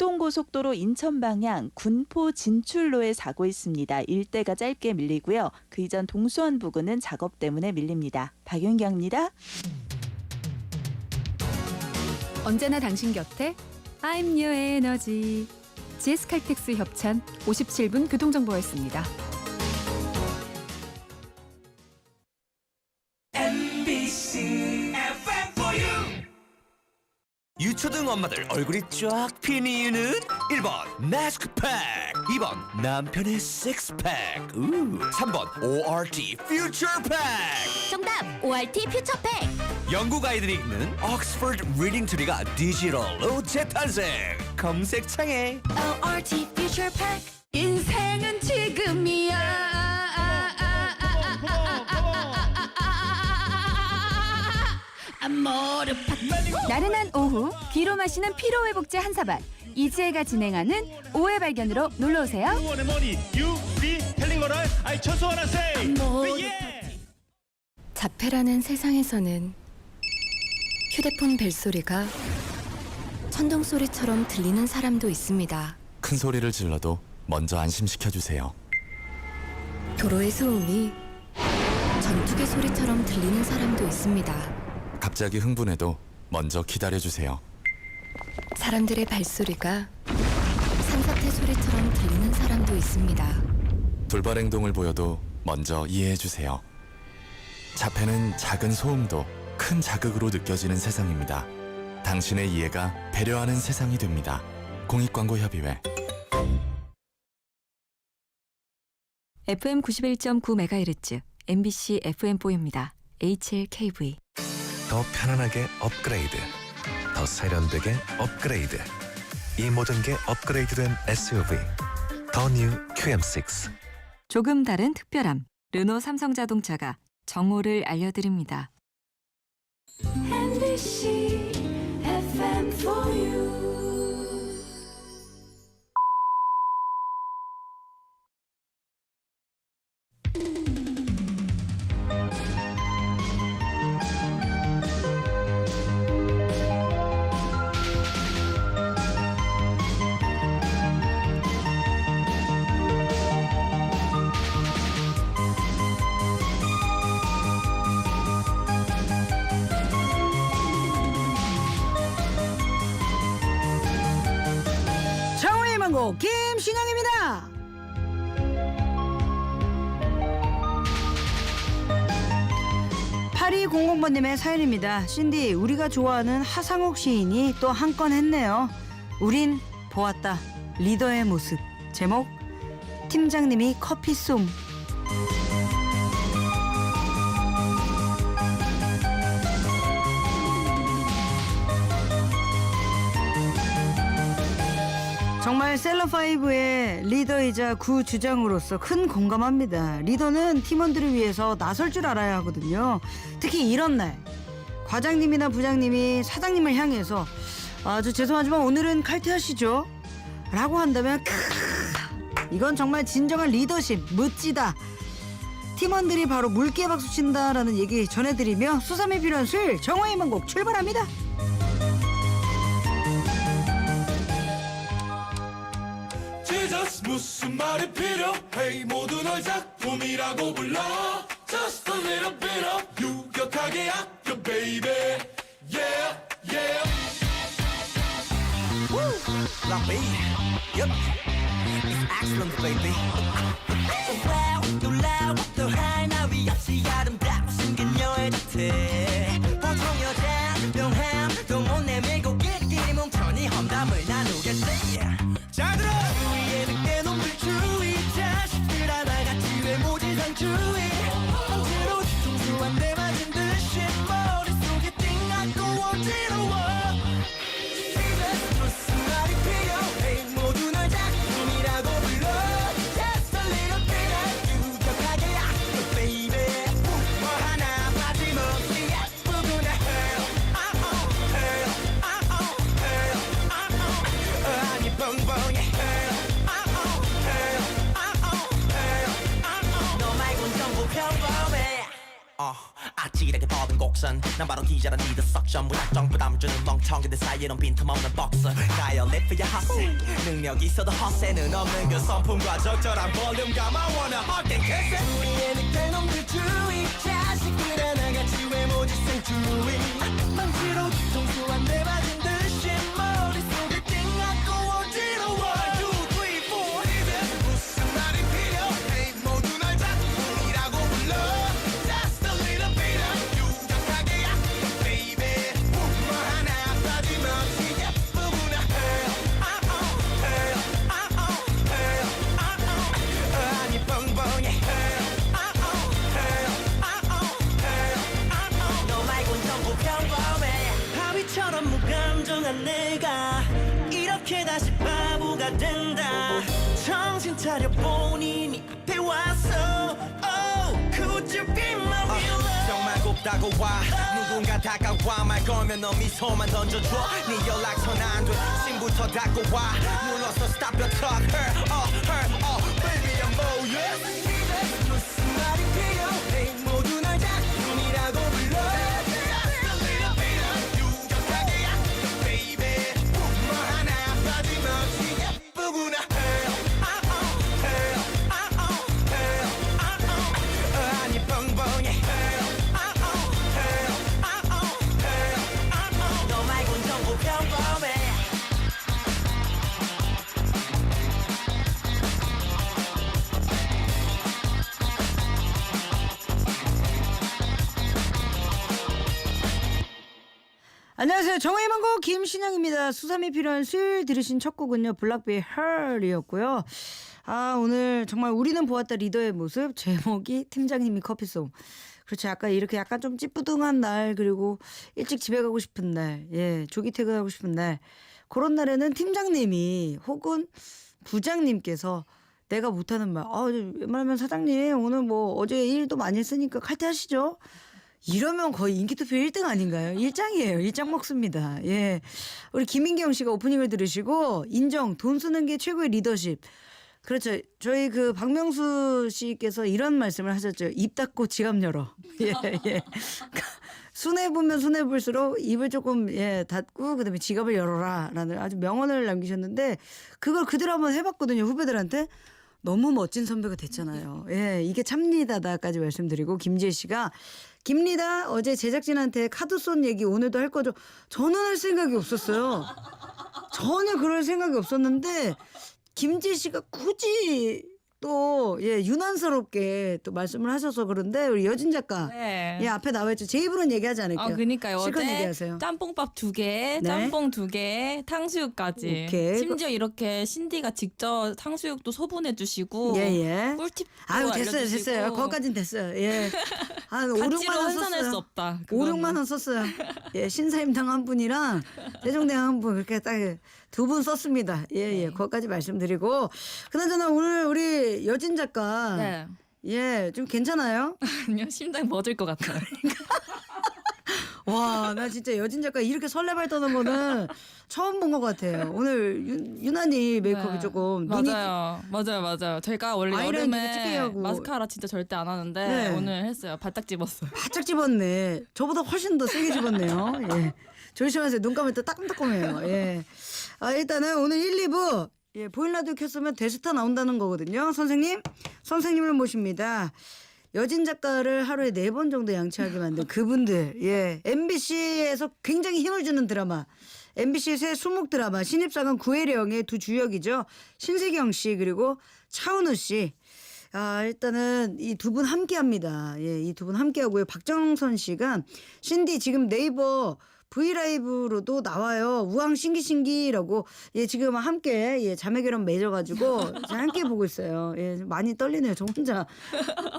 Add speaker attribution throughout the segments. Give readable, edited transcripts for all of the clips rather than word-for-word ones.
Speaker 1: 부동고속도로 인천 방향 군포 진출로에 사고 있습니다. 일대가 짧게 밀리고요. 그 이전 동수원 부근은 작업 때문에 밀립니다. 박윤경입니다.
Speaker 2: 언제나 당신 곁에 I'm your energy. GS칼텍스 협찬 57분 교통정보였습니다.
Speaker 3: MBC FM4U 유초등 엄마들 얼굴이 쫙 핀 이유는 1번 마스크팩, 2번 남편의 식스팩, 3번 ORT 퓨처팩.
Speaker 4: 정답! ORT 퓨처팩!
Speaker 3: 영국 아이들이 읽는 옥스퍼드 리딩 트리가 디지털로 재탄생. 검색창에
Speaker 4: ORT 퓨처팩!
Speaker 2: 인생은 지금이야. 나른한 오후 귀로 마시는 피로회복제 한 사발. 이지혜가 진행하는 오해 발견으로 놀러오세요. 자폐라는 세상에서는 휴대폰 벨소리가 천둥소리처럼 들리는 사람도 있습니다.
Speaker 5: 큰 소리를 질러도 먼저 안심시켜주세요.
Speaker 2: 도로의 소음이 전투기 소리처럼 들리는 사람도 있습니다.
Speaker 5: 갑자기 흥분해도 먼저 기다려주세요.
Speaker 2: 사람들의 발소리가 산사태 소리처럼 들리는 사람도 있습니다.
Speaker 5: 돌발 행동을 보여도 먼저 이해해주세요. 자폐는 작은 소음도 큰 자극으로 느껴지는 세상입니다. 당신의 이해가 배려하는 세상이 됩니다. 공익광고협의회.
Speaker 2: FM 91.9MHz MBC FM4입니다. HLKV.
Speaker 6: 더 편안하게 업그레이드, 더 세련되게 업그레이드. 이 모든 게 업그레이드된 SUV 더 뉴 QM6.
Speaker 2: 조금 다른 특별함. 르노 삼성자동차가 정오를 알려드립니다.
Speaker 4: MBC FM4U
Speaker 7: 정의망고 김신영입니다. (8200번님의) 사연입니다. 신디, 우리가 좋아하는 하상욱 시인이 또 한 건 했네요. 우린 보았다, 리더의 모습. 제목, 팀장님이 커피 쏨. 정말 셀럽5의 리더이자 구주장으로서 큰 공감합니다. 리더는 팀원들을 위해서 나설 줄 알아야 하거든요. 특히 이런 날, 과장님이나 부장님이 사장님을 향해서 아주 죄송하지만 오늘은 칼퇴하시죠 라고 한다면 이건 정말 진정한 리더십, 멋지다. 팀원들이 바로 물개 박수 친다라는 얘기 전해드리며 수삼이 필요한 수요일 정화의 명곡 출발합니다.
Speaker 8: 무슨 말이 필요해? 모두 널 작품이라고 불러. Just a little bit of 유격하게 아껴 baby. Yeah, yeah.
Speaker 3: Woo, like me. Yep, it's excellent baby. Wow, 놀라워 또 하나 위 없이 아름다우신 그녀의 곁에 보통 여자 병함 동원 내밀고 끼리끼리 뭉쳐니 험담을 나누겠지. 자 들어 주위에 늦게 놈들 주의 자식들 하나같이 외모지상 주의 억지로 뒤통수 한 대 맞은 듯이 머릿속이 띵하고 어지러워. 무슨 말이 필요해? 모두 널 작품이라고 불러. Just a little bit of 유격하게 아껴 baby. 뭐 하나 빠짐없이 예쁘구나 girl. girl. 아니 뻥뻥해 girl. 너 말곤 전부 평범해. 아찔하게 뻗은 곡선 난 바로 기자란 리더 석션 무작정 부담 주는 멍청이들 사이에는 빈틈없는 박서 가요 리프야 헛세 능력 있어도 헛세는 없는 그 성품과 적절한 볼륨감 I wanna hot and kiss it 주위에 늑대 놈들 주의 자식들 하나같이 외모지 생주의 망치로 뒤통수 한 대 맞은 듯이 머릿속을 띵하고 어지러워 1, 2, 3, 4 이제 무슨 말이 필요해 모두 날 작품이라고 불러 Just a little bit of 유격하게 약해 baby 뭐 하나 빠짐없이 예쁘구나 아니 뻥뻥해 너 말곤 전부 평범해 하위처럼 무감정한 내가 이렇게 다시 바보가 된다 정신 차려 본인이 앞에 왔어 Oh, could you be my real love 정말 곱다고 와 누군가 다가와 말 걸면 너 미소만 던져줘 네 연락처 안돼 신부터 닫고 와 눌러서 stop your talk her baby I'm all yours 무슨 말이 필요해 모두 날 작품이라고 불러 Just a little bit of 유격하게 약해 baby 뭐 하나 빠짐없이 예쁘구나 아니 뻥뻥해 너 말곤 전부 평범해
Speaker 7: 안녕하세요. 정의의 망고 김신영입니다. 수삼이 필요한 수요일 들으신 첫 곡은요. 블락비의 Her이었고요. 아 오늘 정말 우리는 보았다 리더의 모습 제목이 팀장님이 커피송. 그렇죠. 아까 이렇게 약간 좀 찌뿌둥한 날 그리고 일찍 집에 가고 싶은 날 예 조기 퇴근하고 싶은 날 그런 날에는 팀장님이 혹은 부장님께서 내가 못하는 말 웬만하면 사장님 오늘 뭐 어제 일도 많이 했으니까 칼퇴하시죠. 이러면 거의 인기투표 1등 아닌가요? 일장이에요. 일장 먹습니다. 예. 우리 김민경 씨가 오프닝을 들으시고 인정 돈 쓰는 게 최고의 리더십. 그렇죠. 저희 그 박명수 씨께서 이런 말씀을 하셨죠. 입 닫고 지갑 열어. 예, 예. 순해 보면 순해 볼수록 입을 조금 닫고 그다음에 지갑을 열어라라는 아주 명언을 남기셨는데 그걸 그대로 한번 해봤거든요. 후배들한테. 너무 멋진 선배가 됐잖아요. 예, 이게 참리다다까지 말씀드리고 김지혜 씨가 김리다 어제 제작진한테 카드 쏜 얘기 오늘도 할 거죠. 저는 할 생각이 없었어요. 전혀 그럴 생각이 없었는데 김지혜 씨가 굳이 또 유난스럽게 또 말씀을 하셔서 그런데 우리 여진 작가
Speaker 9: 네.
Speaker 7: 앞에 나와 있죠. 제 입으로는 얘기하지 않을게요.
Speaker 9: 그러니까요.
Speaker 7: 실컷
Speaker 9: 어제
Speaker 7: 얘기하세요.
Speaker 9: 짬뽕밥 2개,
Speaker 7: 네.
Speaker 9: 짬뽕 2개, 탕수육까지.
Speaker 7: 오케이.
Speaker 9: 심지어 이렇게 신디가 직접 탕수육도 소분해 주시고
Speaker 7: 예.
Speaker 9: 꿀팁도
Speaker 7: 아유
Speaker 9: 알려주시고.
Speaker 7: 됐어요. 거기까진 됐어요. 예. 한 5, 6만 원
Speaker 9: 환산할 수
Speaker 7: 썼어요.
Speaker 9: 없다.
Speaker 7: 5,
Speaker 9: 그거는.
Speaker 7: 6만 원 썼어요. 예, 신사임당 한 분이랑 세종대왕 한 분 그렇게 딱 두 분 썼습니다. 예. 그것까지 말씀드리고 그나저나 오늘 우리 여진 작가
Speaker 9: 네.
Speaker 7: 예, 좀 괜찮아요?
Speaker 9: 아니요. 심장이 멎을 것 같아요.
Speaker 7: 와, 나 진짜 여진 작가 이렇게 설레발 떠는 거는 처음 본 것 같아요. 오늘 유난히 메이크업이
Speaker 9: 네.
Speaker 7: 조금 눈이
Speaker 9: 맞아요. 제가 원래
Speaker 7: 아이라인 되게 찌게
Speaker 9: 여름에
Speaker 7: 하고.
Speaker 9: 마스카라 진짜 절대 안 하는데
Speaker 7: 네.
Speaker 9: 오늘 했어요. 바짝 집었어요.
Speaker 7: 바짝 집었네. 저보다 훨씬 더 세게 집었네요. 예. 조심하세요. 눈 감을 때 따끔따끔해요. 예. 일단은 오늘 1, 2부 보일라디오 켰으면 대스타 나온다는 거거든요. 선생님을 모십니다. 여진 작가를 하루에 4번 정도 양치하게 만든 그분들. 예. MBC에서 굉장히 힘을 주는 드라마. MBC 새 수목 드라마 신입사관 구혜령의 두 주역이죠. 신세경 씨 그리고 차은우 씨. 일단은 이 두 분 함께합니다. 예, 이 두 분 함께하고요. 박정선 씨가 신디 지금 네이버 브이라이브로도 나와요. 우왕 신기신기라고 지금 함께 자매 결혼 맺어가지고 함께 보고 있어요. 예, 많이 떨리네요. 저 혼자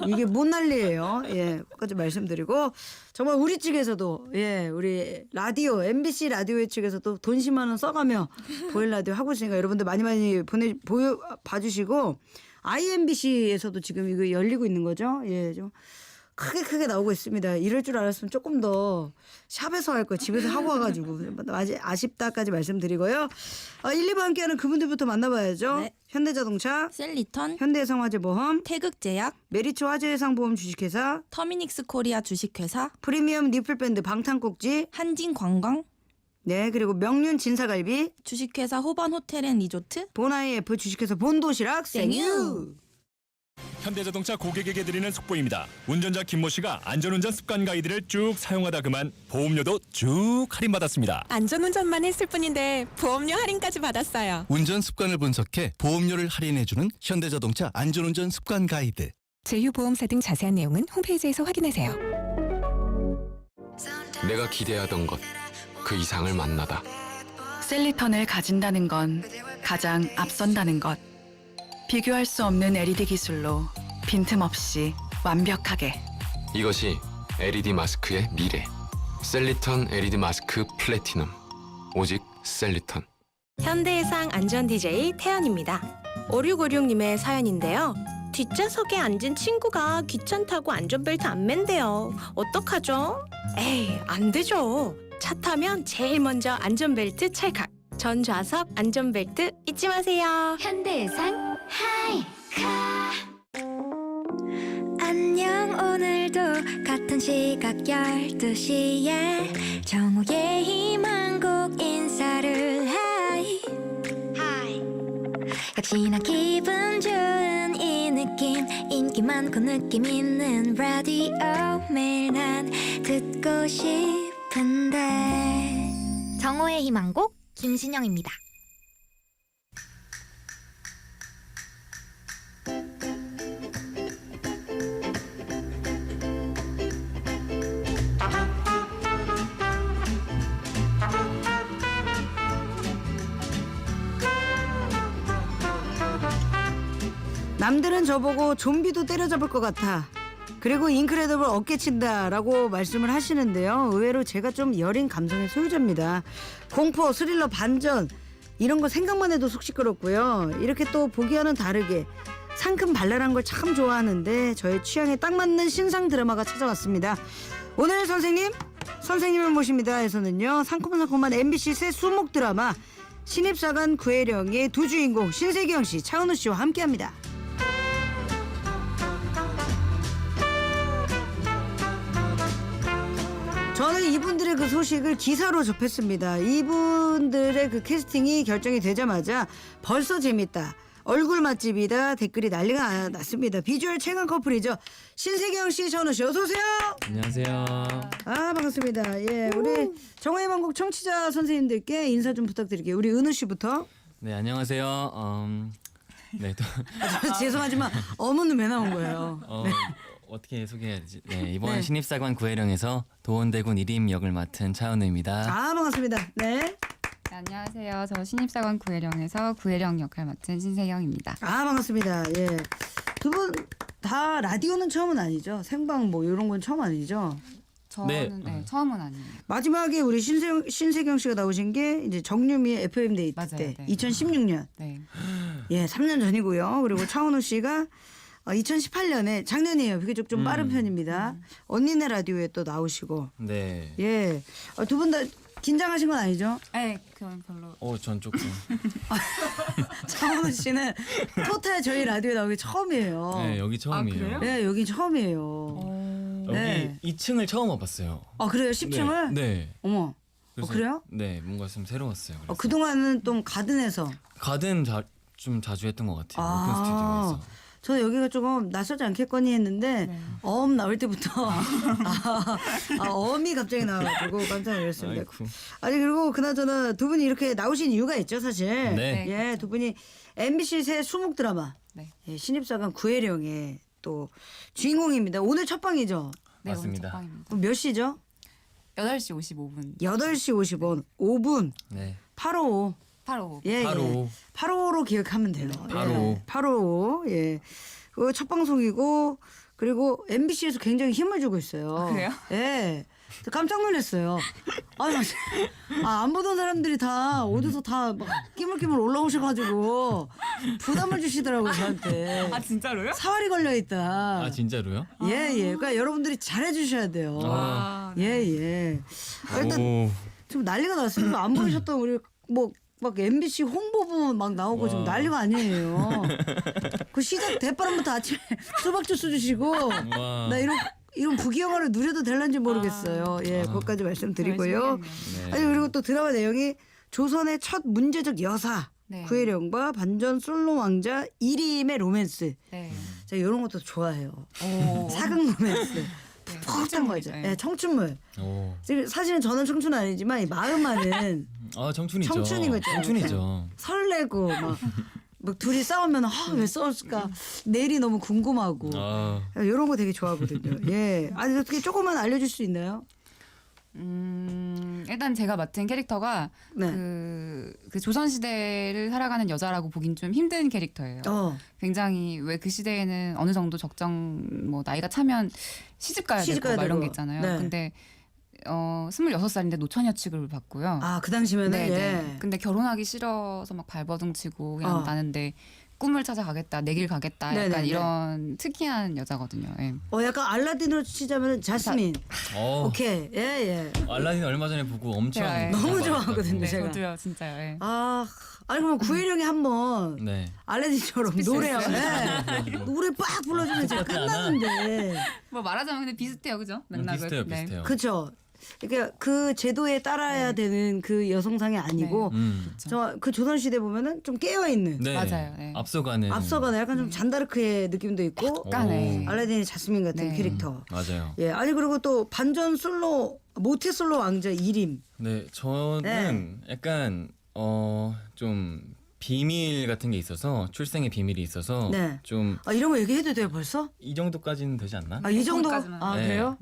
Speaker 7: 이게 뭔 난리예요. 예, 끝까지 말씀드리고 정말 우리 측에서도 우리 라디오 MBC 라디오 측에서도 돈 10만 원 써가며 보일 라디오 하고 있으니까 여러분들 많이 봐주시고 IMBC에서도 지금 이거 열리고 있는 거죠. 예, 좀. 크게 나오고 있습니다. 이럴 줄 알았으면 조금 더 샵에서 할 거 집에서 하고 와가지고 아쉽다까지 말씀드리고요. 1, 2부 함께하는 그분들부터 만나봐야죠.
Speaker 9: 네.
Speaker 7: 현대자동차,
Speaker 9: 셀리턴,
Speaker 7: 현대해상화재보험,
Speaker 9: 태극제약,
Speaker 7: 메리츠 화재해상보험 주식회사,
Speaker 9: 터미닉스 코리아 주식회사,
Speaker 7: 프리미엄 리플밴드 방탄꼭지,
Speaker 9: 한진관광,
Speaker 7: 네, 그리고 명륜 진사갈비,
Speaker 9: 주식회사 호반 호텔앤리조트,
Speaker 7: 보나이F 주식회사 본도시락 생유.
Speaker 8: 현대자동차 고객에게 드리는 속보입니다. 운전자 김모 씨가 안전운전 습관 가이드를 쭉 사용하다 그만 보험료도 쭉 할인받았습니다.
Speaker 10: 안전운전만 했을 뿐인데 보험료 할인까지 받았어요.
Speaker 5: 운전 습관을 분석해 보험료를 할인해주는 현대자동차 안전운전 습관 가이드.
Speaker 10: 제휴보험사 등 자세한 내용은 홈페이지에서 확인하세요.
Speaker 11: 내가 기대하던 것 그 이상을 만나다.
Speaker 12: 셀리턴을 가진다는 건 가장 앞선다는 것. 비교할 수 없는 LED 기술로 빈틈없이 완벽하게.
Speaker 11: 이것이 LED 마스크의 미래. 셀리턴 LED 마스크 플래티넘. 오직 셀리턴.
Speaker 10: 현대해상 안전 DJ 태연입니다. 5656님의 사연인데요. 뒷좌석에 앉은 친구가 귀찮다고 안전벨트 안 맨대요. 어떡하죠? 에이, 안 되죠. 차 타면 제일 먼저 안전벨트 찰칵. 전 좌석 안전벨트 잊지 마세요.
Speaker 4: 현대해상 하이카. 안녕, 오늘도 같은 시각 12시에 정우의 희망곡 인사를 하이. 역시나 기분 좋은 이 느낌, 인기 많고 느낌 있는 라디오, 매일 난 듣고 싶은데. 정호의 희망곡 김신영입니다.
Speaker 7: 남들은 저보고 좀비도 때려잡을 것 같아. 그리고 인크레더블 어깨친다라고 말씀을 하시는데요. 의외로 제가 좀 여린 감성의 소유자입니다. 공포, 스릴러, 반전 이런 거 생각만 해도 속 시끄럽고요. 이렇게 또 보기와는 다르게 상큼 발랄한 걸 참 좋아하는데 저의 취향에 딱 맞는 신상 드라마가 찾아왔습니다. 오늘 선생님을 모십니다에서는요. 상큼상큼한 MBC 새 수목 드라마 신입사관 구혜령의 두 주인공 신세경 씨, 차은우 씨와 함께합니다. 저는 이분들의 그 소식을 기사로 접했습니다. 이분들의 그 캐스팅이 결정이 되자마자 벌써 재밌다, 얼굴 맛집이다 댓글이 난리가 났습니다. 비주얼 최강 커플이죠. 신세경 씨, 전우 씨, 어서 오세요.
Speaker 13: 안녕하세요.
Speaker 7: 아, 반갑습니다. 예, 우리 정호의 방송 청취자 선생님들께 인사 좀 부탁드릴게요. 우리 은우 씨부터.
Speaker 13: 네, 안녕하세요. 네, 또
Speaker 7: 죄송하지만 어머는 왜 나온 거예요? 네.
Speaker 13: 어떻게 소개해야 되지? 네, 이번
Speaker 7: 네.
Speaker 13: 신입사관 구혜령에서 도원대군 일임 역을 맡은 차은우입니다.
Speaker 7: 아, 반갑습니다. 네.
Speaker 2: 네, 안녕하세요. 저 신입사관 구혜령에서 구혜령 역할 맡은 신세경입니다.
Speaker 7: 아, 반갑습니다. 예. 두 분 다 라디오는 처음은 아니죠? 생방 뭐 이런 건 처음 아니죠?
Speaker 2: 저는 처음은 아니에요.
Speaker 7: 마지막에 우리 신세경 씨가 나오신 게 이제 정유미의 FM 데이트
Speaker 2: 맞아요,
Speaker 7: 때
Speaker 2: 네.
Speaker 7: 2016년.
Speaker 2: 네.
Speaker 7: 예, 3년 전이고요. 그리고 차은우 씨가 2018년에 작년이에요. 비교적 좀 빠른 편입니다. 언니네 라디오에 또 나오시고.
Speaker 13: 네.
Speaker 7: 예. 두 분 다 긴장하신 건 아니죠?
Speaker 2: 네, 그건 별로.
Speaker 13: 전 조금.
Speaker 7: 차은우 씨는 토탈 저희 라디오에 나오기 처음이에요.
Speaker 13: 네, 여기 처음이에요.
Speaker 2: 그래요?
Speaker 7: 네, 여기 처음이에요.
Speaker 13: 여기
Speaker 7: 네.
Speaker 13: 2층을 처음 와봤어요.
Speaker 7: 아, 그래요? 10층을?
Speaker 13: 네.
Speaker 7: 어머.
Speaker 13: 그래서,
Speaker 7: 그래요?
Speaker 13: 네, 뭔가 좀 새로웠어요. 그래서.
Speaker 7: 그동안은 좀 가든에서.
Speaker 13: 가든 좀 자주 했던 것 같아요.
Speaker 7: 아.
Speaker 13: 오픈 스튜디오에서.
Speaker 7: 저는 여기가 조금 낯설지 않겠거니 했는데
Speaker 2: 네.
Speaker 7: 어음 나올 때부터 어음이 갑자기 나와가지고 깜짝 놀랐습니다.
Speaker 13: 아이쿠.
Speaker 7: 아니, 그리고 그나저나 두 분이 이렇게 나오신 이유가 있죠, 사실.
Speaker 13: 네.
Speaker 7: 예, 두 분이 MBC 새 수목 드라마
Speaker 2: 네.
Speaker 7: 예, 신입사관 구혜령의 또 주인공입니다. 오늘 첫 방이죠?
Speaker 2: 네,
Speaker 13: 맞습니다.
Speaker 2: 오늘 첫방입니다.
Speaker 7: 그럼 몇 시죠?
Speaker 2: 8시 55분.
Speaker 7: 8시 55분
Speaker 13: 네.
Speaker 7: 855.
Speaker 2: 8호.
Speaker 7: 예,
Speaker 13: 바로.
Speaker 7: 855로 기억하면 돼요.
Speaker 13: 바로.
Speaker 7: 855. 예. 그 첫 방송이고, 그리고 MBC에서 굉장히 힘을 주고 있어요.
Speaker 2: 아, 그래요?
Speaker 7: 예. 저 깜짝 놀랐어요. 안 보던 사람들이 다 어디서 다 막 끼물끼물 올라오셔가지고 부담을 주시더라고요, 저한테.
Speaker 2: 아, 진짜로요?
Speaker 7: 사활이 걸려있다.
Speaker 13: 아, 진짜로요?
Speaker 7: 예, 예. 그러니까 여러분들이 잘해주셔야 돼요.
Speaker 13: 아.
Speaker 7: 예, 예. 일단
Speaker 13: 오.
Speaker 7: 지금 난리가 났습니다. 안 보이셨던 우리 뭐 막 MBC 홍보부 막 나오고 지금 난리가 아니에요. 그 시작 대바람부터 아침에 수박 주스 주시고
Speaker 13: 와.
Speaker 7: 나 이런 부귀영화를 누려도 될런지 모르겠어요. 예, 그것까지 말씀드리고요.
Speaker 13: 네.
Speaker 7: 아니 그리고 또 드라마 내용이 조선의 첫 문제적 여사
Speaker 2: 네.
Speaker 7: 구혜령과 반전 솔로 왕자 이림의 로맨스.
Speaker 2: 네.
Speaker 7: 제가 이런 것도 좋아해요.
Speaker 2: 오.
Speaker 7: 사극 로맨스. 풋풋한 거죠.
Speaker 2: 네.
Speaker 7: 예, 청춘물.
Speaker 13: 오.
Speaker 7: 지금 사실은 저는 청춘 아니지만 이 마음만은
Speaker 13: 아 청춘이죠.
Speaker 7: 청춘인 거죠.
Speaker 13: 청춘이죠.
Speaker 7: 설레고 막 둘이 싸우면 왜 싸웠을까 내일이 너무 궁금하고
Speaker 13: 아.
Speaker 7: 이런 거 되게 좋아하거든요. 예, 아니 어떻게 조금만 알려줄 수 있나요?
Speaker 2: 일단 제가 맡은 캐릭터가
Speaker 7: 네.
Speaker 2: 그 조선 시대를 살아가는 여자라고 보긴 좀 힘든 캐릭터예요. 굉장히 왜 그 시대에는 어느 정도 적정 뭐 나이가 차면 시집 가야 되고 막 이런 게 있잖아요.
Speaker 7: 네.
Speaker 2: 근데 26살인데 노처녀 취급을 받고요.
Speaker 7: 아, 그 당시면은
Speaker 2: 네, 네.
Speaker 7: 예.
Speaker 2: 근데 결혼하기 싫어서 막 발버둥 치고 그냥 나는 내 꿈을 찾아가겠다, 내 길 가겠다, 약간
Speaker 7: 네네네.
Speaker 2: 이런 특이한 여자거든요. 예.
Speaker 7: 약간 알라딘으로 치자면 자스민. 오케이, 예.
Speaker 13: 알라딘 얼마 전에 보고 엄청
Speaker 2: 제가,
Speaker 7: 너무 좋아하거든요,
Speaker 2: 네,
Speaker 7: 제가.
Speaker 2: 저도요, 진짜요. 예.
Speaker 7: 아니 그러면 구혜령이 한번
Speaker 13: 네.
Speaker 7: 알라딘처럼 노래 노래 빡 불러주면 제가 끝나는데.
Speaker 2: 뭐 말하자면 근데 비슷해요, 그죠? 맥락은.
Speaker 13: 비슷해요.
Speaker 7: 그렇죠. 그러니까 그 제도에 따라야 되는 그 여성상이 아니고 저 그 조선 시대 보면은 좀 깨어 있는.
Speaker 13: 네.
Speaker 2: 맞아요. 네.
Speaker 13: 앞서가는
Speaker 7: 약간 좀 잔다르크의 느낌도 있고
Speaker 2: 약간의
Speaker 7: 알라딘의 자스민 같은
Speaker 2: 네.
Speaker 7: 캐릭터.
Speaker 13: 맞아요.
Speaker 7: 예, 아니 그리고 또 반전 솔로 모태 솔로 왕자 이림.
Speaker 13: 네, 저는 약간 좀 비밀 같은 게 있어서 출생의 비밀이 있어서
Speaker 7: 네.
Speaker 13: 좀
Speaker 7: 이런 거 얘기해도 돼요 벌써?
Speaker 13: 이 정도까지는 되지 않나?
Speaker 7: 이 정도?
Speaker 2: 거기까지만.
Speaker 13: 네.
Speaker 7: 그래요?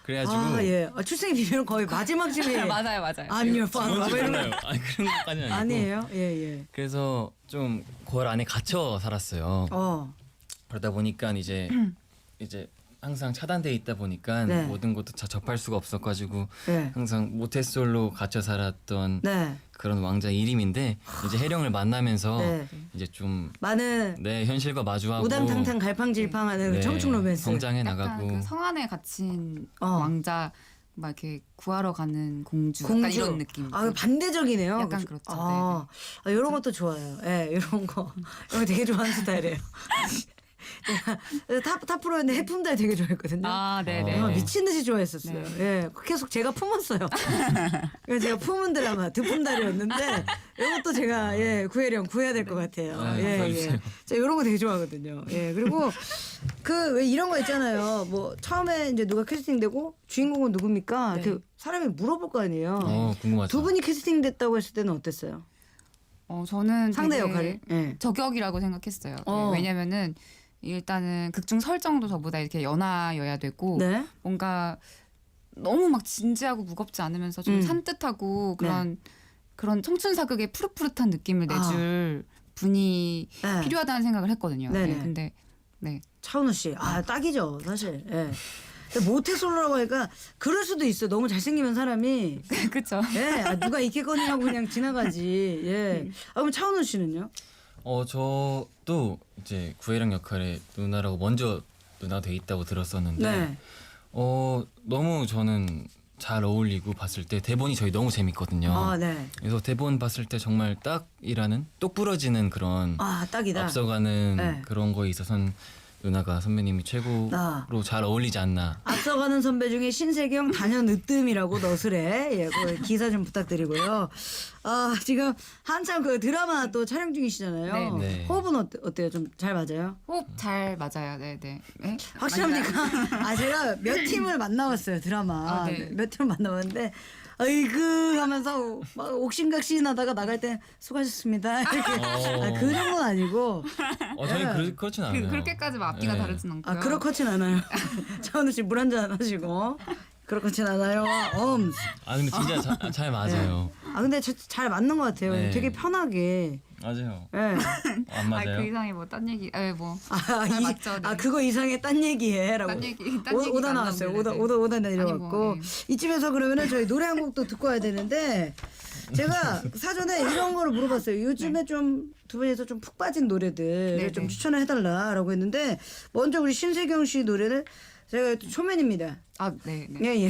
Speaker 13: 그래가지고
Speaker 7: 예. 출생의 비밀은 거의 마지막쯤에.
Speaker 2: 맞아요.
Speaker 7: I'm your father.
Speaker 13: 뭔지 몰라요. 아니 그런 것까지는 아니고.
Speaker 7: 아니에요? 예.
Speaker 13: 그래서 좀 골 안에 갇혀 살았어요. 그러다 보니까 이제 항상 차단돼 있다 보니까
Speaker 7: 네.
Speaker 13: 모든 것도 다 접할 수가 없어가지고
Speaker 7: 네.
Speaker 13: 항상 모태솔로 갇혀 살았던
Speaker 7: 네.
Speaker 13: 그런 왕자 이림인데 이제 혜령을 만나면서
Speaker 7: 네.
Speaker 13: 이제 좀
Speaker 7: 많은
Speaker 13: 현실과 마주하고
Speaker 7: 우당탕탕 갈팡질팡하는
Speaker 13: 네,
Speaker 7: 청춘 로맨스.
Speaker 13: 성장해
Speaker 2: 약간
Speaker 13: 나가고
Speaker 2: 그 성 안에 갇힌 왕자 막 이렇게 구하러 가는 공주, 약간 이런 느낌.
Speaker 7: 반대적이네요.
Speaker 2: 약간 그렇죠.
Speaker 7: 이런 것도 좋아요. 예, 이런 거 되게 좋아하는 스타일이에요. 탑 프로였는데 해품달 되게 좋아했거든요.
Speaker 2: 네네.
Speaker 7: 미친 듯이 좋아했었어요. 예, 계속 제가 품었어요. 그래서 제가 품은 드라마 드품달이었는데 이것도 제가 구혜령 구해야 될 것 같아요. 예. 자, 이런 거 되게 좋아하거든요. 예, 그리고 그 왜 이런 거 있잖아요. 뭐 처음에 이제 누가 캐스팅되고 주인공은 누굽니까? 이렇게 사람이 물어볼 거 아니에요.
Speaker 13: 궁금하죠.
Speaker 7: 두 분이 캐스팅됐다고 했을 때는 어땠어요?
Speaker 2: 저는
Speaker 7: 상대
Speaker 2: 되게
Speaker 7: 역할이? 예.
Speaker 2: 저격이라고 생각했어요. 왜냐면은 일단은 극중 설정도 저보다 이렇게 연하여야 되고
Speaker 7: 네.
Speaker 2: 뭔가 너무 막 진지하고 무겁지 않으면서 좀 산뜻하고 그런 청춘 사극의 푸릇푸릇한 느낌을 내줄 분이 필요하다는 생각을 했거든요.
Speaker 7: 네네.
Speaker 2: 근데
Speaker 7: 차은우 씨, 딱이죠, 사실. 예. 근데 모태솔로라고 하니까 그럴 수도 있어. 너무 잘생기면 사람이.
Speaker 2: 그렇죠.
Speaker 7: 예, 누가 있겠거니 하고 그냥 지나가지. 예. 그럼 차은우 씨는요?
Speaker 13: 저도 이제 구혜령 역할에 누나라고 먼저 누나 돼 있다고 들었었는데 너무 저는 잘 어울리고 봤을 때 대본이 저희 너무 재밌거든요.
Speaker 7: 네.
Speaker 13: 그래서 대본 봤을 때 정말 딱이라는 똑 부러지는 그런
Speaker 7: 딱이다.
Speaker 13: 앞서가는 그런 거에 있어서는 누나가 선배님이 최고로 잘 어울리지 않나.
Speaker 7: 앞서가는 선배 중에 신세경 단연 으뜸이라고 너스레 그 기사 좀 부탁드리고요. 지금 한참 그 드라마 또 촬영 중이시잖아요.
Speaker 13: 네.
Speaker 7: 호흡은 어때요? 좀 잘 맞아요?
Speaker 2: 호흡 잘 맞아요. 네네.
Speaker 7: 확실합니까? 제가 몇 팀을 만나봤어요 드라마. 몇 팀을 만나봤는데 아이고 하면서 막 옥신각신하다가 나갈 때 수고하셨습니다. 이렇게 그 정도는 아니고.
Speaker 13: 저희 그렇진 않아요.
Speaker 2: 그렇게까지 막 앞뒤가 다르진 않고요.
Speaker 7: 그렇진 않아요. 차은우 씨 물 한잔 하시고. 그렇진 않아요.
Speaker 13: 근데 진짜 잘 맞아요.
Speaker 7: 근데 잘 맞는 것 같아요.
Speaker 13: 네.
Speaker 7: 되게 편하게.
Speaker 13: 맞아요.
Speaker 7: 네.
Speaker 13: 안 맞아요?
Speaker 2: 그 이상의 뭐 딴 얘기, 잘 맞죠. 네.
Speaker 7: 그거 이상의 딴 얘기해라고. 오다 나왔어요. 오다 내려왔고. 이쯤에서 그러면은 저희 노래 한 곡도 듣고 와야 되는데 제가 사전에 이런 거를 물어봤어요. 요즘에 좀 두 분이서 좀 푹 빠진 노래들을 좀 추천을 해달라라고 했는데 먼저 우리 신세경 씨 노래를 제가 또 초면입니다.
Speaker 2: 아, 네. 네.
Speaker 7: 예, 예.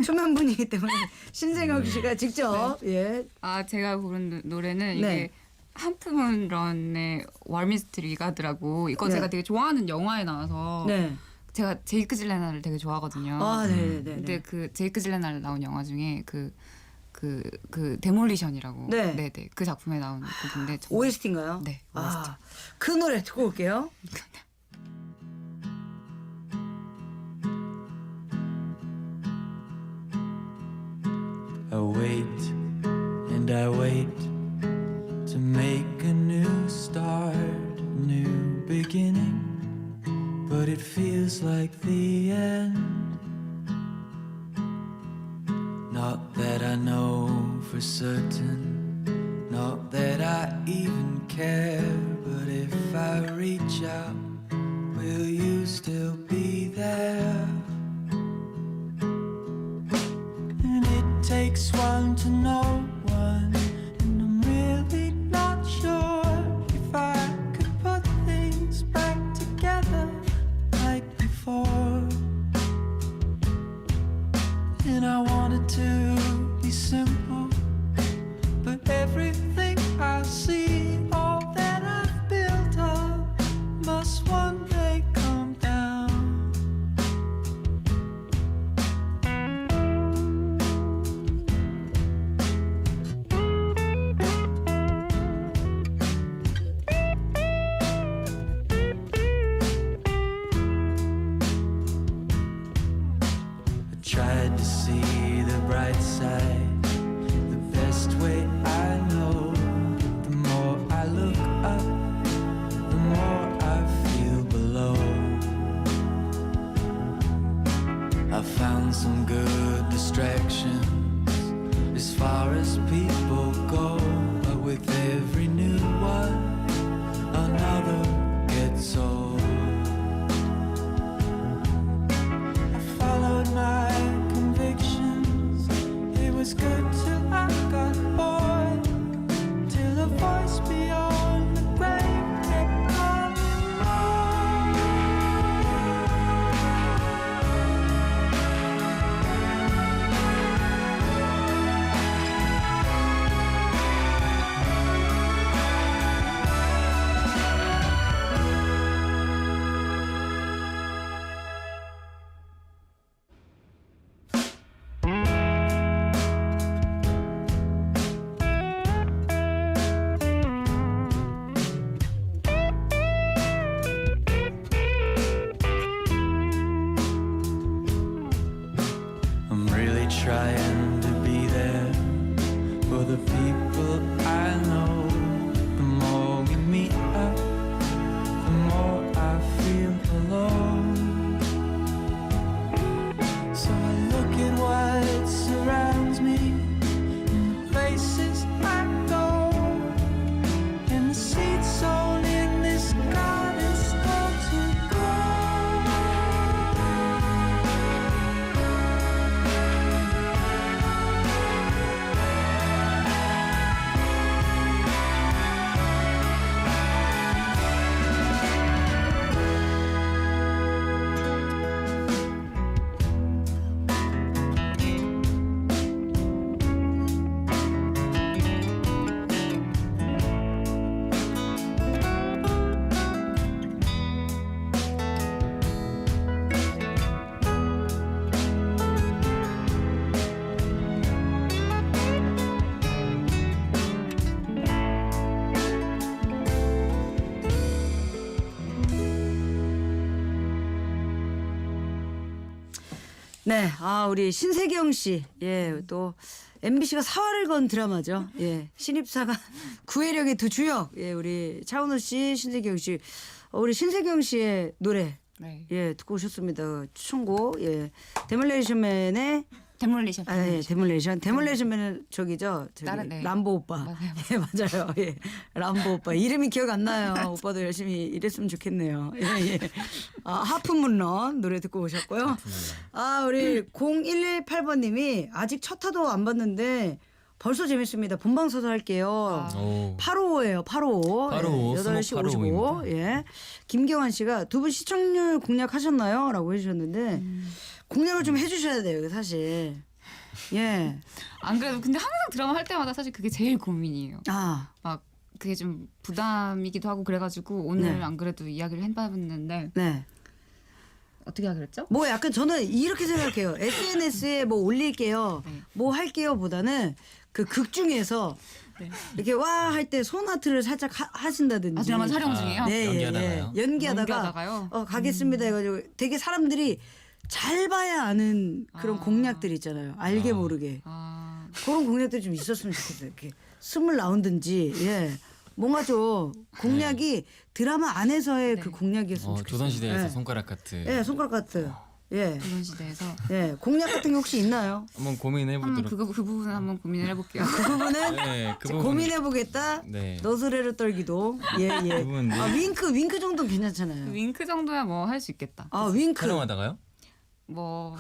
Speaker 7: 초면분이기 때문에 신세경 씨가 직접 예.
Speaker 2: 아, 제가 부른 노래는
Speaker 7: 네.
Speaker 2: 이게 한프문런의 월미스트 리가드라고 이거
Speaker 7: 네.
Speaker 2: 제가 되게 좋아하는 영화에 나와서
Speaker 7: 네.
Speaker 2: 제가 제이크 질레날을 되게 좋아하거든요.
Speaker 7: 아, 네, 네, 네.
Speaker 2: 근데 그 제이크 질레날 나온 영화 중에 그 데몰리션이라고
Speaker 7: 네.
Speaker 2: 네, 그 작품에 나온 곡인데 정말-
Speaker 7: OST인가요?
Speaker 2: 네, OST.
Speaker 7: 아, 그 노래 듣고 올게요.
Speaker 3: I wait and I wait to make a new start, a new beginning, but it feels like the end. Not that I know for certain, not that I even care, but if I reach out, will you still be there? And it takes one to know one, and I'm really not sure if I could put things back together like before. And I wanted to be simple, but everything I see, all that I've built up, must one day come down. Tried to see the bright side, the best way I know. The more I look up, the more I feel below. I found some good distractions as far as people go, but with every new one, another gets old. Followed my convictions. It was good till I got bored, till a voice beyond the grave kept calling on. I'm really trying to be there for the people I know. The more we meet up, the more I feel alone. So I look at what surrounds me, in the places I go, and the seeds sown in this garden start to grow.
Speaker 7: 네, 아 우리 신세경 씨, 예, 또 MBC가 사활을 건 드라마죠. 예, 신입사관 구혜령의 두 주역, 예, 우리 차은우 씨, 신세경 씨, 우리 신세경 씨의 노래,
Speaker 2: 네.
Speaker 7: 예, 듣고 오셨습니다. 추천곡, 예, 데몰레이션맨의
Speaker 2: 데몰리션.
Speaker 7: 예, 데몰레이션맨은 저기죠,
Speaker 2: 다른, 네.
Speaker 7: 람보 오빠,
Speaker 2: 맞아요.
Speaker 7: 예, 맞아요, 예, 람보 오빠 이름이 기억 안 나요. 오빠도 열심히 일했으면 좋겠네요. 예, 예. 아, 하프문런 노래 듣고 오셨고요. 아, 우리 0118번님이 아직 첫 타도 안 봤는데 벌써 재밌습니다. 본방사수 할게요.
Speaker 13: 오.
Speaker 7: 855예요. 855.
Speaker 13: 855,
Speaker 7: 8시
Speaker 13: 스모
Speaker 7: 55.
Speaker 13: 855입니다.
Speaker 7: 예. 김경환 씨가 두 분 시청률 공략하셨나요? 라고 해주셨는데 공략을 좀 해주셔야 돼요. 사실. 예.
Speaker 2: 안 그래도 근데 항상 드라마 할 때마다 사실 그게 제일 고민이에요.
Speaker 7: 아.
Speaker 2: 막 그게 좀 부담이기도 하고 그래가지고 오늘
Speaker 7: 네.
Speaker 2: 안 그래도 이야기를 해봤는데
Speaker 7: 네.
Speaker 2: 어떻게 하기로 했죠?
Speaker 7: 뭐 약간 저는 이렇게 생각해요. SNS에 뭐 올릴게요.
Speaker 2: 네.
Speaker 7: 뭐 할게요 보다는 그 극 중에서
Speaker 2: 네.
Speaker 7: 이렇게 와 할 때 손아트를 살짝 하신다든지.
Speaker 2: 아, 드라마 촬영 중이에요?
Speaker 7: 네,
Speaker 13: 연기하다가요?
Speaker 7: 연기하다가 가겠습니다 해가지고 되게 사람들이 잘 봐야 아는 그런
Speaker 2: 아.
Speaker 7: 공략들 있잖아요. 알게 모르게.
Speaker 2: 아,
Speaker 7: 그런 공략들이 좀 있었으면 좋겠어요. 이렇게 스물 나온든지 예. 뭔가 좀 공략이 드라마 안에서의
Speaker 2: 네.
Speaker 7: 그 공략이었으면 좋겠어요.
Speaker 13: 조선시대에서
Speaker 7: 예.
Speaker 13: 손가락 카트.
Speaker 7: 예, 손가락 같은. 예.
Speaker 2: 조선시대에서
Speaker 7: 예, 공략 같은 게 혹시 있나요?
Speaker 13: 한번 고민해
Speaker 2: 한번
Speaker 13: 보도록.
Speaker 2: 그 부분은 한번 고민을 해볼게요.
Speaker 7: 그 부분은
Speaker 13: 네, 그 부분.
Speaker 7: 고민해 보겠다.
Speaker 13: 네.
Speaker 7: 너스레를 떨기도. 예, 예.
Speaker 13: 부분, 네.
Speaker 7: 아, 윙크 정도는 괜찮잖아요.
Speaker 2: 윙크 정도야 뭐 할 수 있겠다.
Speaker 7: 아, 윙크.
Speaker 13: 촬영하다가요?
Speaker 2: 뭐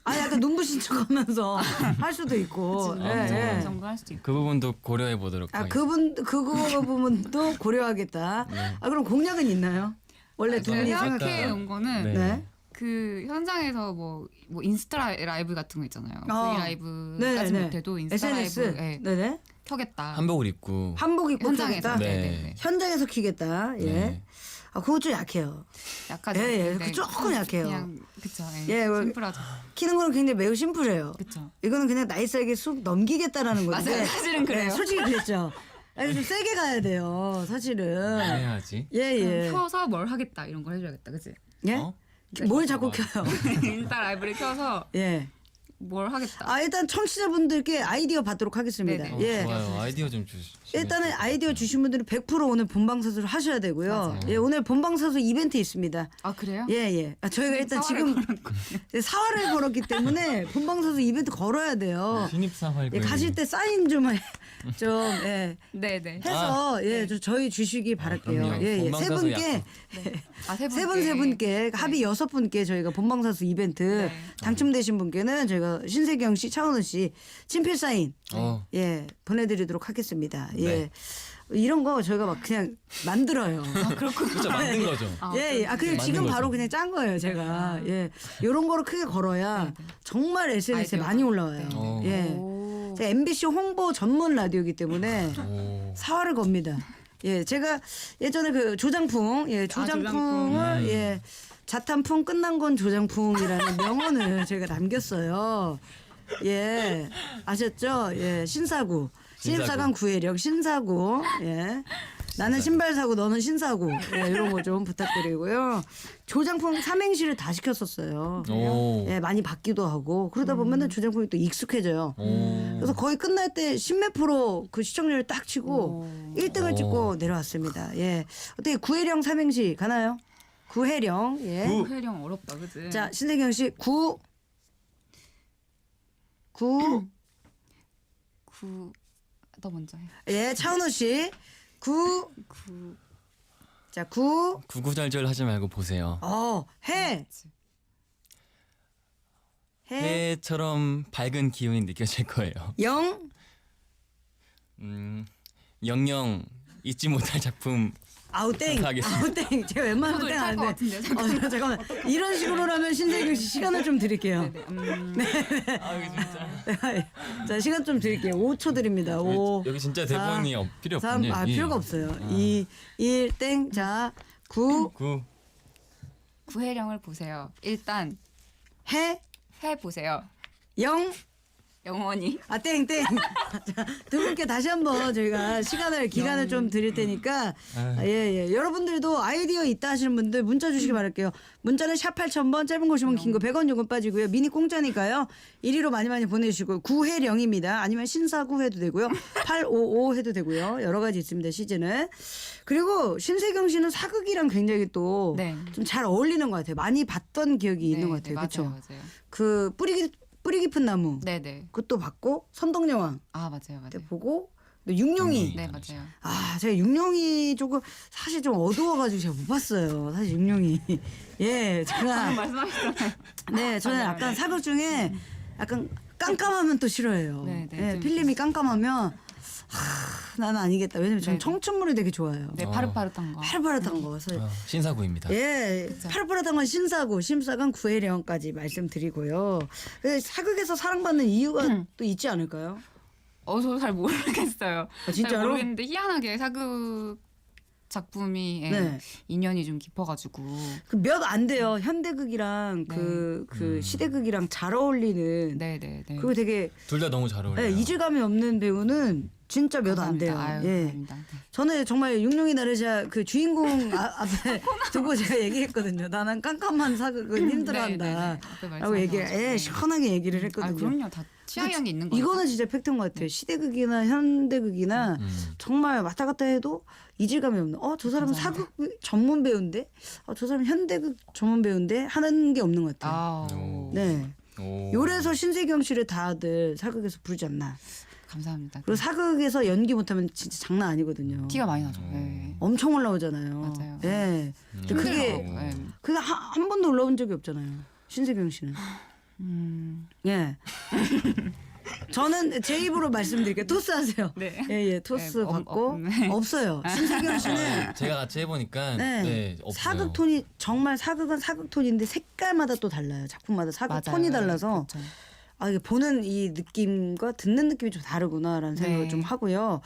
Speaker 7: 아, 약간 눈부신 척하면서 할 수도 있고.
Speaker 2: 그치,
Speaker 7: 예, 예.
Speaker 2: 정도 할 수도 있고.
Speaker 13: 그 부분도 고려해 보도록
Speaker 7: 아,
Speaker 13: 하겠습니다.
Speaker 7: 그거 부분도 고려하겠다.
Speaker 13: 네.
Speaker 7: 아, 그럼 공략은 있나요? 원래 두 분이
Speaker 2: 제가 생각해
Speaker 7: 생각해요.
Speaker 2: 놓은 거는
Speaker 13: 네.
Speaker 7: 네.
Speaker 2: 그 현장에서 뭐 인스타 라이브 같은 거 있잖아요.
Speaker 7: 아.
Speaker 2: V 라이브까지
Speaker 7: 네네네.
Speaker 2: 못해도 인스타
Speaker 7: SNS.
Speaker 2: 라이브 예,
Speaker 7: 네네.
Speaker 2: 켜겠다.
Speaker 13: 한복을 입고.
Speaker 7: 한복 입고
Speaker 2: 현장에서.
Speaker 7: 켜겠다.
Speaker 13: 네.
Speaker 2: 네네네.
Speaker 7: 현장에서 키겠다. 예.
Speaker 13: 네.
Speaker 7: 아, 그거 좀 약해요.
Speaker 2: 약간
Speaker 7: 예, 예. 조금 약해요.
Speaker 2: 그냥 그쵸.
Speaker 7: 예, 뭐-
Speaker 2: 심플하죠.
Speaker 7: 키는 거는 굉장히 매우 심플해요.
Speaker 2: 그쵸.
Speaker 7: 이거는 그냥 나이스하게 쑥 넘기겠다라는 건데.
Speaker 2: 맞아요. 사실은 그래요.
Speaker 7: 네, 솔직히 그랬죠. 아니, 좀 세게 가야 돼요. 사실은.
Speaker 13: 해야지.
Speaker 7: 예, 예.
Speaker 2: 켜서 뭘 하겠다 이런 걸 해줘야겠다, 그치?
Speaker 7: 예?
Speaker 13: 어?
Speaker 7: 뭘 자꾸 켜요?
Speaker 2: 인스타 라이브를 켜서
Speaker 7: 예.
Speaker 2: 뭘 하겠다.
Speaker 7: 아, 일단 청취자분들께 아이디어 받도록 하겠습니다.
Speaker 2: 네네.
Speaker 7: 예.
Speaker 13: 좋아요. 아이디어 좀 주시면.
Speaker 7: 일단은 아이디어 주신 분들은 100% 오늘 본방사수를 하셔야 되고요.
Speaker 2: 맞아요.
Speaker 7: 예, 오늘 본방사수 이벤트 있습니다.
Speaker 2: 아 그래요?
Speaker 7: 예, 예. 아, 저희가 일단 지금 사활을 걸었기 때문에 본방사수 이벤트 걸어야 돼요.
Speaker 13: 신입사활.
Speaker 7: 예, 가실 때 사인 좀 예,
Speaker 2: 네네.
Speaker 7: 해서 예, 저희 주시기 바랄게요.
Speaker 13: 그럼요.
Speaker 7: 예, 예. 세
Speaker 13: 본방사수
Speaker 7: 분께
Speaker 13: 약속.
Speaker 2: 아, 세
Speaker 7: 세 분께 합의 6분께 저희가 본방사수 이벤트
Speaker 2: 네.
Speaker 7: 당첨되신 분께는 저희가 신세경 씨, 차은우 씨 친필 사인
Speaker 13: 어.
Speaker 7: 예, 보내드리도록 하겠습니다. 예.
Speaker 13: 네.
Speaker 7: 이런 거 저희가 막 그냥 만들어요.
Speaker 13: 그렇죠. 만든 거죠.
Speaker 7: 예, 예. 아, 그냥
Speaker 13: 만든
Speaker 7: 지금
Speaker 13: 거죠.
Speaker 7: 바로 그냥 짠 거예요, 제가. 예. 요런 거를 크게 걸어야 정말 SNS에
Speaker 2: 아이디어가.
Speaker 7: 많이 올라와요.
Speaker 13: 어.
Speaker 7: 예.
Speaker 2: 오.
Speaker 7: 제가 MBC 홍보 전문 라디오이기 때문에
Speaker 13: 오.
Speaker 7: 사활을 겁니다. 예, 제가 예전에 그 조장풍, 예, 조장풍을
Speaker 2: 조장풍.
Speaker 7: 예, 자탄풍 끝난 건 조장풍이라는 명언을 제가 남겼어요. 예, 아셨죠? 예, 신사구. 신입사관 구혜령 신사구. 예. 나는 신발 사고 너는 신사고. 예, 이런 거 좀 부탁드리고요. 조장풍 삼행시를 다 시켰었어요.
Speaker 13: 오.
Speaker 7: 예, 많이 받기도 하고 그러다 보면은 조장풍이 또 익숙해져요.
Speaker 13: 오.
Speaker 7: 그래서 거의 끝날 때 10몇 프로 그 시청률을 딱 치고 1등을
Speaker 13: 오.
Speaker 7: 찍고 내려왔습니다. 예. 어떻게 구혜령 삼행시 가나요? 구혜령. 예.
Speaker 2: 회령 어렵다, 그치?
Speaker 7: 자, 신세경 씨 구.
Speaker 2: 너 먼저 해.
Speaker 7: 예, 차은우 씨. 구. 자, 구.
Speaker 13: 구구절절 하지 말고 보세요.
Speaker 7: 해. 해.
Speaker 13: 해처럼 밝은 기운이 느껴질 거예요.
Speaker 7: 영.
Speaker 13: 영영 잊지 못할 작품.
Speaker 7: 아우 땡.
Speaker 13: 하겠습니다.
Speaker 7: 아우 땡. 제가 웬만하면
Speaker 2: 저도
Speaker 7: 땡
Speaker 2: 이렇게
Speaker 7: 안
Speaker 2: 할것
Speaker 7: 돼.
Speaker 2: 같은데요.
Speaker 7: 잠깐만. 이런 식으로라면 신세경 씨 시간을 좀 드릴게요.
Speaker 13: 아 이거 진짜.
Speaker 7: 자, 시간 좀 드릴게요. 5초 드립니다. 5.
Speaker 13: 여기 진짜 대본이 필요
Speaker 7: 3,
Speaker 13: 없군요.
Speaker 7: 아, 필요가 없어요. 2, 1, 땡. 자, 9,
Speaker 2: 구혜령을 보세요. 일단
Speaker 7: 해,
Speaker 2: 보세요.
Speaker 7: 0,
Speaker 2: 영원히.
Speaker 7: 아, 땡. 자, 두 분께 다시 한번 저희가 기간을 좀 드릴 테니까. 아, 예. 여러분들도 아이디어 있다 하시는 분들 문자 주시기 바랄게요. 문자는 샵 8000번, 짧은 거 50원, 긴 거 100원 요금 빠지고요. 미니 공짜니까요. 1위로 많이 보내주시고, 9해령입니다. 아니면 신사구 해도 되고요. 855 해도 되고요. 여러 가지 있습니다, 시즌은. 그리고 신세경 씨는 사극이랑 굉장히 또 좀 잘 어울리는 것 같아요. 많이 봤던 기억이 있는 것 같아요. 그렇죠?
Speaker 2: 맞아요.
Speaker 7: 그 뿌리 깊은 나무.
Speaker 2: 네네.
Speaker 7: 그것도 봤고 선덕여왕
Speaker 2: 아 맞아요.
Speaker 7: 때 보고 또 육룡이.
Speaker 2: 네 맞아요.
Speaker 7: 아 제가 육룡이 조금 사실 좀 어두워가지고 제가 못 봤어요. 사실 육룡이. 예 제가
Speaker 2: 말씀하시잖아요.
Speaker 7: 네 저는 약간 사극 중에 약간 깜깜하면 또 싫어해요.
Speaker 2: 네,
Speaker 7: 예,
Speaker 2: 좀
Speaker 7: 필름이 깜깜하면 나는 아니겠다. 왜냐면 저는
Speaker 2: 네.
Speaker 7: 청춘물이 되게 좋아해요.
Speaker 2: 네, 파릇파릇한 거.
Speaker 7: 파릇파릇한 거.
Speaker 13: 신사구입니다.
Speaker 7: 예, 파릇파릇한 건 신사고 심사관 구혜령까지 말씀드리고요. 사극에서 사랑받는 이유가 또 있지 않을까요?
Speaker 2: 저 잘 모르겠어요.
Speaker 7: 아, 진짜로?
Speaker 2: 잘 모르겠는데 희한하게 사극 작품이
Speaker 7: 네.
Speaker 2: 인연이 좀 깊어가지고
Speaker 7: 몇 안 돼요. 현대극이랑
Speaker 2: 네.
Speaker 7: 그 시대극이랑 잘 어울리는.
Speaker 2: 네네네.
Speaker 7: 그리고 되게
Speaker 13: 둘 다 너무 잘 어울려요.
Speaker 7: 예, 이질감이 없는 배우는 진짜 몇 안 돼요.
Speaker 2: 아유,
Speaker 7: 예.
Speaker 2: 감사합니다. 네.
Speaker 7: 저는 정말 육룡이 나르샤 그 주인공 앞에 두고 제가 얘기했거든요. 나는 깜깜한 사극은 힘들어한다.
Speaker 2: 네, 네, 네. 앞에
Speaker 7: 라고
Speaker 2: 말씀하셔가지고.
Speaker 7: 시원하게 얘기를 했거든요.
Speaker 2: 그럼요. 다 취향이 있는 거예요.
Speaker 7: 이거는 진짜 팩트인 것 같아요. 시대극이나 현대극이나 정말 왔다 갔다 해도 이질감이 없는. 저 사람은
Speaker 2: 감사합니다.
Speaker 7: 사극 전문 배우인데, 저 사람은 현대극 전문 배우인데 하는 게 없는 것 같아요. 네. 요래서 신세경 씨를 다들 사극에서 부르지 않나.
Speaker 2: 감사합니다.
Speaker 7: 그리고 사극에서 연기 못하면 진짜 장난 아니거든요.
Speaker 2: 티가 많이 나죠. 네.
Speaker 7: 엄청 올라오잖아요.
Speaker 2: 맞아요.
Speaker 7: 예. 근데 그게 한 번도 올라온 적이 없잖아요. 신세경 씨는. 예. 저는 제 입으로 말씀드릴게요. 토스 하세요.
Speaker 2: 네.
Speaker 7: 예, 토스
Speaker 2: 네,
Speaker 7: 받고
Speaker 2: 네.
Speaker 7: 없어요. 신세경 씨는
Speaker 13: 제가 같이 해보니까
Speaker 7: 네.
Speaker 13: 없어요.
Speaker 7: 사극 톤이 정말 사극은 사극 톤인데 색깔마다 또 달라요. 작품마다 사극
Speaker 2: 맞아요.
Speaker 7: 톤이 달라서
Speaker 2: 그렇죠.
Speaker 7: 이게 보는 이 느낌과 듣는 느낌이 좀 다르구나라는 생각을
Speaker 2: 네.
Speaker 7: 좀 하고요.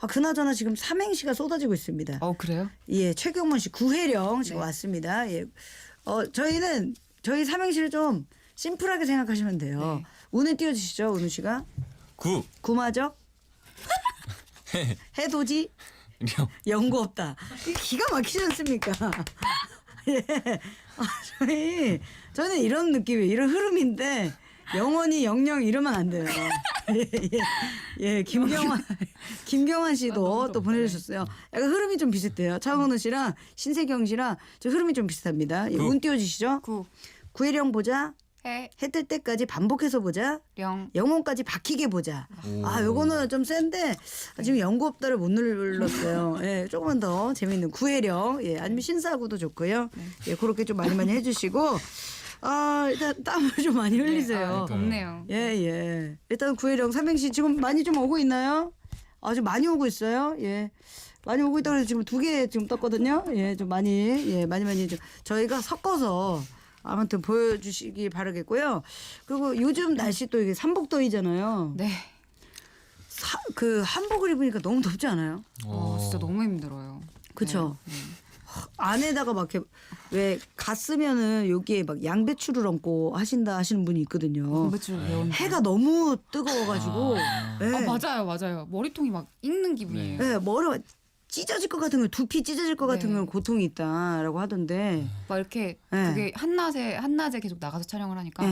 Speaker 7: 그나저나 지금 삼행시가 쏟아지고 있습니다.
Speaker 2: 그래요?
Speaker 7: 예, 최경문 씨 구혜령 지금 왔습니다. 예, 저희 삼행시를 좀 심플하게 생각하시면 돼요.
Speaker 2: 네.
Speaker 7: 운을 띄워주시죠, 운우 씨가. 구마적, 해돋이, 연고 없다. 기가 막히지 않습니까? 예, 저는 이런 느낌이에요. 이런 흐름인데 영원히 영영 이러면 안 돼요. 예, 김경환 씨도 또 보내주셨어요. 약간 흐름이 좀 비슷해요. 차은우 씨랑 신세경 씨랑 저 흐름이 좀 비슷합니다. 예, 운 띄워주시죠. 구혜령 보자. 해 뜰 때까지 반복해서 보자. 영혼까지 박히게 보자. 요거는 좀 센데 지금 연구 없다를 못 눌렀어요. 예, 조금만 더 재밌는 구혜령. 예, 아니면 신사구도 좋고요. 예, 그렇게 좀 많이 해주시고. 일단 땀을 좀 많이 흘리세요.
Speaker 2: 덥네요.
Speaker 7: 예. 일단 구혜령 삼행시 지금 많이 좀 오고 있나요? 좀 많이 오고 있어요. 예. 많이 오고 있다고 해서 지금 2개 지금 떴거든요. 예, 좀 많이 좀 저희가 섞어서 아무튼 보여주시기 바라겠고요. 그리고 요즘 날씨 또 이게 삼복더위잖아요.
Speaker 2: 네.
Speaker 7: 그 한복을 입으니까 너무 덥지 않아요?
Speaker 2: 진짜 너무 힘들어요.
Speaker 7: 그렇죠. 안에다가 막 이렇게 왜 갔으면은 여기에 막 양배추를 얹고 하시는 분이 있거든요. 해가 너무 뜨거워가지고. 네.
Speaker 2: 맞아요. 머리통이 막 익는 기분이에요.
Speaker 7: 네, 머리가 찢어질 것 같은 거, 두피 찢어질 것 같은 건 고통이 있다라고 하던데.
Speaker 2: 막 이렇게 그게 한낮에 계속 나가서 촬영을 하니까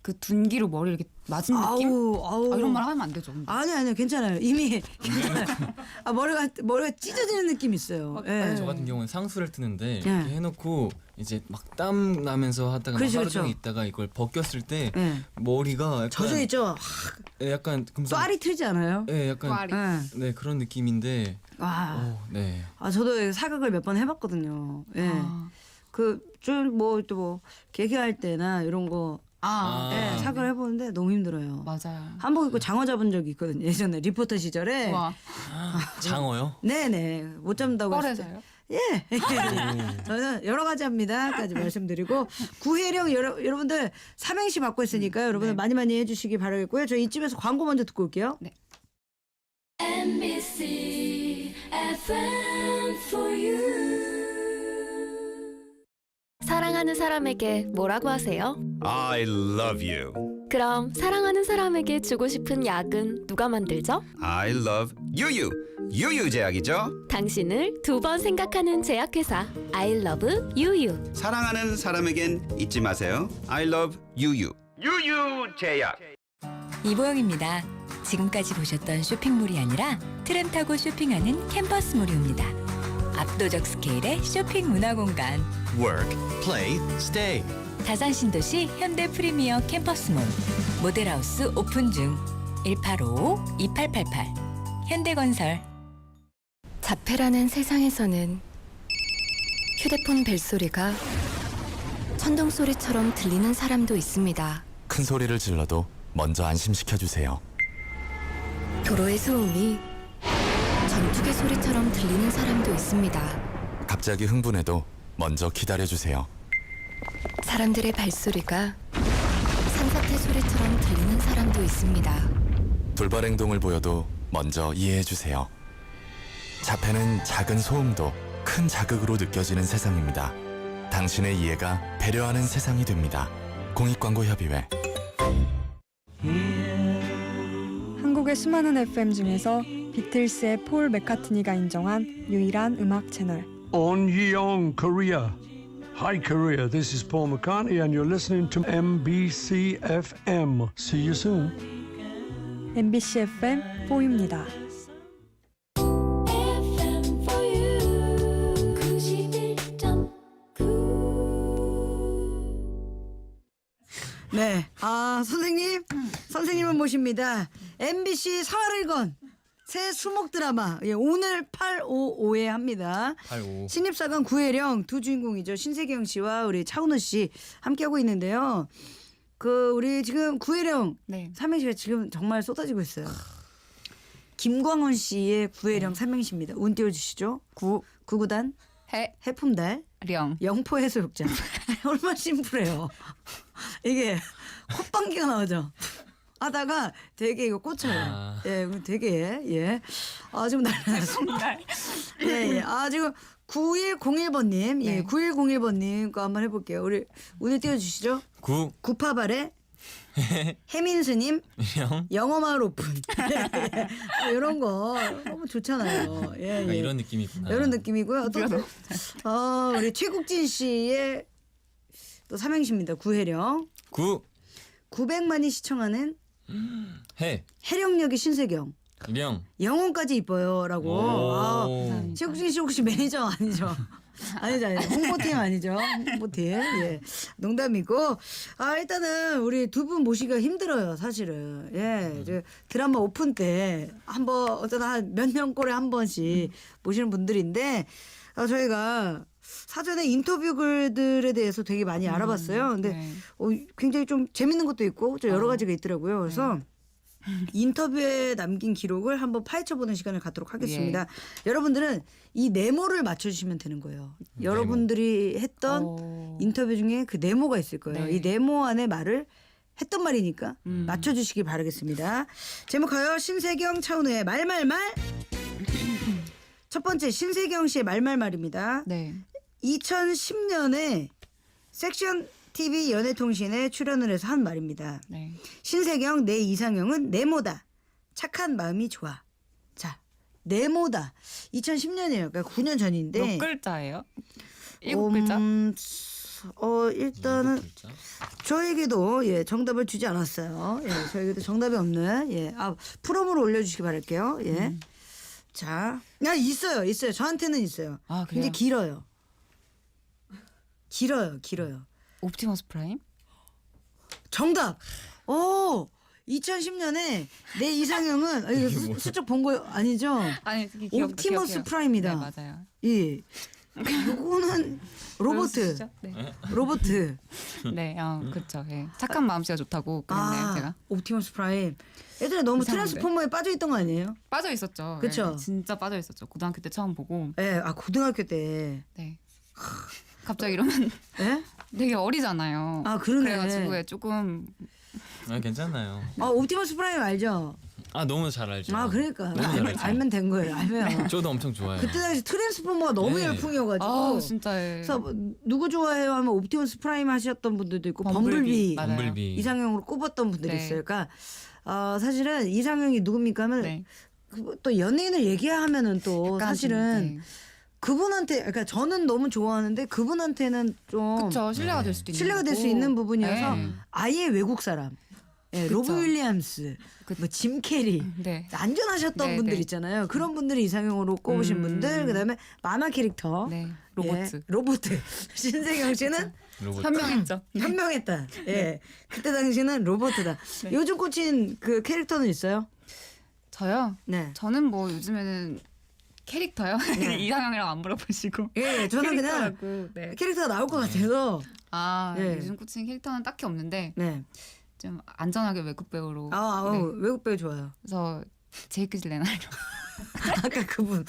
Speaker 2: 그 둔기로 머리 이렇게 맞은 느낌? 이런 말 하면 안 되죠. 근데.
Speaker 7: 아니요, 괜찮아요. 이미 괜찮아요. 머리가 찢어지는 느낌이 있어요.
Speaker 13: 저 같은 경우는 상수를 뜨는데 이렇게 해놓고 이제 막 땀 나면서 하다가
Speaker 7: 그렇죠,
Speaker 13: 하루 종일
Speaker 7: 그렇죠.
Speaker 13: 있다가 이걸 벗겼을 때 머리가 약간
Speaker 7: 젖어 있죠.
Speaker 13: 약간
Speaker 7: 쌀이 틀지 않아요?
Speaker 13: 네, 약간 네 그런 느낌인데. 네.
Speaker 7: 저도 사극을 몇 번 해봤거든요. 예. 또 개그할 때나 이런 거. 사극을 해보는데 너무 힘들어요.
Speaker 2: 맞아요.
Speaker 7: 한복 입고 장어 잡은 적이 있거든요. 예전에 리포터 시절에.
Speaker 13: 장어요?
Speaker 7: 네네. 못 잡는다고 했어요.
Speaker 2: 뻘에서요?
Speaker 7: 예. 저는 여러 가지 합니다까지 말씀드리고 구혜령 여러분들 삼행시 받고 있으니까요. 여러분들 많이 해주시기 바라겠고요. 저희 이쯤에서 광고 먼저 듣고 올게요.
Speaker 2: 네.
Speaker 4: MBC FM for you. 사랑하는 사람에게 뭐라고 하세요?
Speaker 14: I love you.
Speaker 4: 그럼 사랑하는 사람에게 주고 싶은 약은 누가 만들죠?
Speaker 14: I love 유유. 유유제약이죠.
Speaker 4: 당신을 2번 생각하는 제약회사 I love 유유.
Speaker 14: 사랑하는 사람에겐 잊지 마세요. I love 유유. 유유제약.
Speaker 15: 이보영입니다. 지금까지 보셨던 쇼핑몰이 아니라 트램 타고 쇼핑하는 캠퍼스몰이 옵니다. 압도적 스케일의 쇼핑 문화 공간.
Speaker 5: Work, play, stay.
Speaker 15: 다산 신도시 현대 프리미어 캠퍼스몰. 모델하우스 오픈 중. 1855-2888. 현대건설.
Speaker 4: 자폐라는 세상에서는 휴대폰 벨소리가 천둥소리처럼 들리는 사람도 있습니다.
Speaker 5: 큰 소리를 질러도 먼저 안심시켜주세요.
Speaker 15: 도로의 소음이 전투기 소리처럼 들리는 사람도 있습니다.
Speaker 5: 갑자기 흥분해도 먼저 기다려주세요.
Speaker 15: 사람들의 발소리가 산사태 소리처럼 들리는 사람도 있습니다.
Speaker 5: 돌발 행동을 보여도 먼저 이해해주세요. 자폐는 작은 소음도 큰 자극으로 느껴지는 세상입니다. 당신의 이해가 배려하는 세상이 됩니다. 공익광고협의회.
Speaker 16: 한국의 수많은 FM 중에서 비틀스의 폴 맥카트니가 인정한 유일한 음악 채널.
Speaker 8: On Yeong Korea. Hi Korea, this is Paul McCartney and you're listening to MBC FM. See you soon.
Speaker 16: MBC FM 4U입니다.
Speaker 7: 네, 선생님을 모십니다. MBC 사활을 건 새 수목 드라마 오늘 855에 합니다.
Speaker 13: 85.
Speaker 7: 신입사관 구혜령 두 주인공이죠. 신세경 씨와 우리 차은우 씨 함께하고 있는데요. 우리 지금 구혜령 삼행시가 지금 정말 쏟아지고 있어요. 김광원 씨의 구혜령 삼행시입니다. 운 띄워주시죠. 구구단 해품달 영포 해수욕장. 얼마나 심플해요. 이게 콧방귀가 나오죠. 하다가 되게 이거 꽂혀요. 되게 지금 난리 났습니다. 지금 9101번님 9101번님과 한번 해볼게요. 우리 오늘 띄워주시죠. 구파발의 해민스님 영어마을 오픈. 이런 거 너무 좋잖아요.
Speaker 13: 이런 느낌이구나.
Speaker 7: 이런 느낌이고요. 또 우리 최국진 씨의 또 삼행시입니다. 구혜령 900만이 시청하는 해령역의 신세경 영혼까지 이뻐요라고. 최국진 씨 혹시 매니저 아니죠? 아니죠. 홍보팀 아니죠. 홍보팀. 농담이고. 일단은 우리 두 분 모시기가 힘들어요, 사실은. 이제 드라마 오픈 때 한번 어쩌다 몇 년 꼴에 한 번씩 모시는 분들인데 저희가 사전에 인터뷰 글들에 대해서 되게 많이 알아봤어요. 근데 굉장히 좀 재밌는 것도 있고 좀 여러 가지가 있더라고요. 그래서 인터뷰에 남긴 기록을 한번 파헤쳐보는 시간을 갖도록 하겠습니다. 여러분들은 이 네모를 맞춰주시면 되는 거예요. 여러분들이 했던 인터뷰 중에 그 네모가 있을 거예요. 이 네모 안에 말을 했던 말이니까 맞춰주시길 바라겠습니다. 제목하여 신세경 차은우의 말말말. 첫 번째 신세경 씨의 말말말입니다. 2010년에 섹션 TV 연애통신에 출연을 해서 한 말입니다. 신세경 내 이상형은 네모다. 착한 마음이 좋아. 자, 네모다. 2010년이에요. 그러니까 9년 전인데.
Speaker 2: 몇 글자예요? 7글자?
Speaker 7: 일단은 저에게도 정답을 주지 않았어요. 저에게도 정답이 없는 프롬으로 올려주시기 바랄게요. 자, 있어요. 저한테는 있어요. 굉장히 길어요. 길어요.
Speaker 2: 옵티머스 프라임?
Speaker 7: 정답. 2010년에 내 이상형은 슬쩍 본 거 아니죠?
Speaker 2: 아니,
Speaker 7: 옵티머스
Speaker 2: 기억해요.
Speaker 7: 프라임이다.
Speaker 2: 네, 맞아요.
Speaker 7: 요거는 로보트. 로보트.
Speaker 2: 네, 그렇죠. 착한 마음씨가 좋다고 그랬네요, 제가.
Speaker 7: 옵티머스 프라임. 예전에 너무
Speaker 2: 이상한데?
Speaker 7: 트랜스포머에 빠져 있던 거 아니에요?
Speaker 2: 빠져 있었죠.
Speaker 7: 그쵸?
Speaker 2: 진짜 빠져 있었죠. 고등학교 때 처음 보고.
Speaker 7: 고등학교 때.
Speaker 2: 네. 갑자기 이러면 되게 어리잖아요.
Speaker 7: 그러네.
Speaker 2: 그래가지고 조금.
Speaker 13: 괜찮아요.
Speaker 7: 옵티머스 프라임 알죠?
Speaker 13: 너무 잘 알죠.
Speaker 7: 그러니까
Speaker 13: 너무 잘 알죠.
Speaker 7: 알면 된 거예요. 알면.
Speaker 13: 저도 엄청 좋아해요.
Speaker 7: 그때 당시 트랜스포머가 너무 열풍이어가지고.
Speaker 2: 진짜.
Speaker 7: 그래서 누구 좋아해요 하면 옵티머스 프라임 하셨던 분들도 있고 범블비 이상형으로 꼽았던 분들이 있어요. 그러니까 사실은 이상형이 누굽니까 하면 또 연예인을 얘기하면은 또 사실은 그분한테 그러니까 저는 너무 좋아하는데 그분한테는 좀
Speaker 2: 그쵸, 신뢰가 될 수도 있는
Speaker 7: 신뢰가 될 수
Speaker 2: 거고.
Speaker 7: 있는 부분이어서 아예 외국 사람. 로브 윌리엄스, 짐 캐리 안전하셨던 분들 있잖아요. 그런 분들이 이상형으로 꼽으신 분들, 그다음에 만화 캐릭터, 로보트. 신세경 씨는
Speaker 2: 현명했죠.
Speaker 7: 현명했다. 그때 당시는 로보트다. 요즘 꽂힌 그 캐릭터는 있어요?
Speaker 2: 저요? 저는 뭐 요즘에는 캐릭터요? 이상형이라고 안 물어보시고.
Speaker 7: 저는 그냥 캐릭터가 나올 것 같아서.
Speaker 2: 요즘 꽂힌 캐릭터는 딱히 없는데. 좀 안전하게 외국 배우로.
Speaker 7: 네. 외국 배우 좋아요.
Speaker 2: 그래서 제이크 질레나로.
Speaker 7: 아까 그분.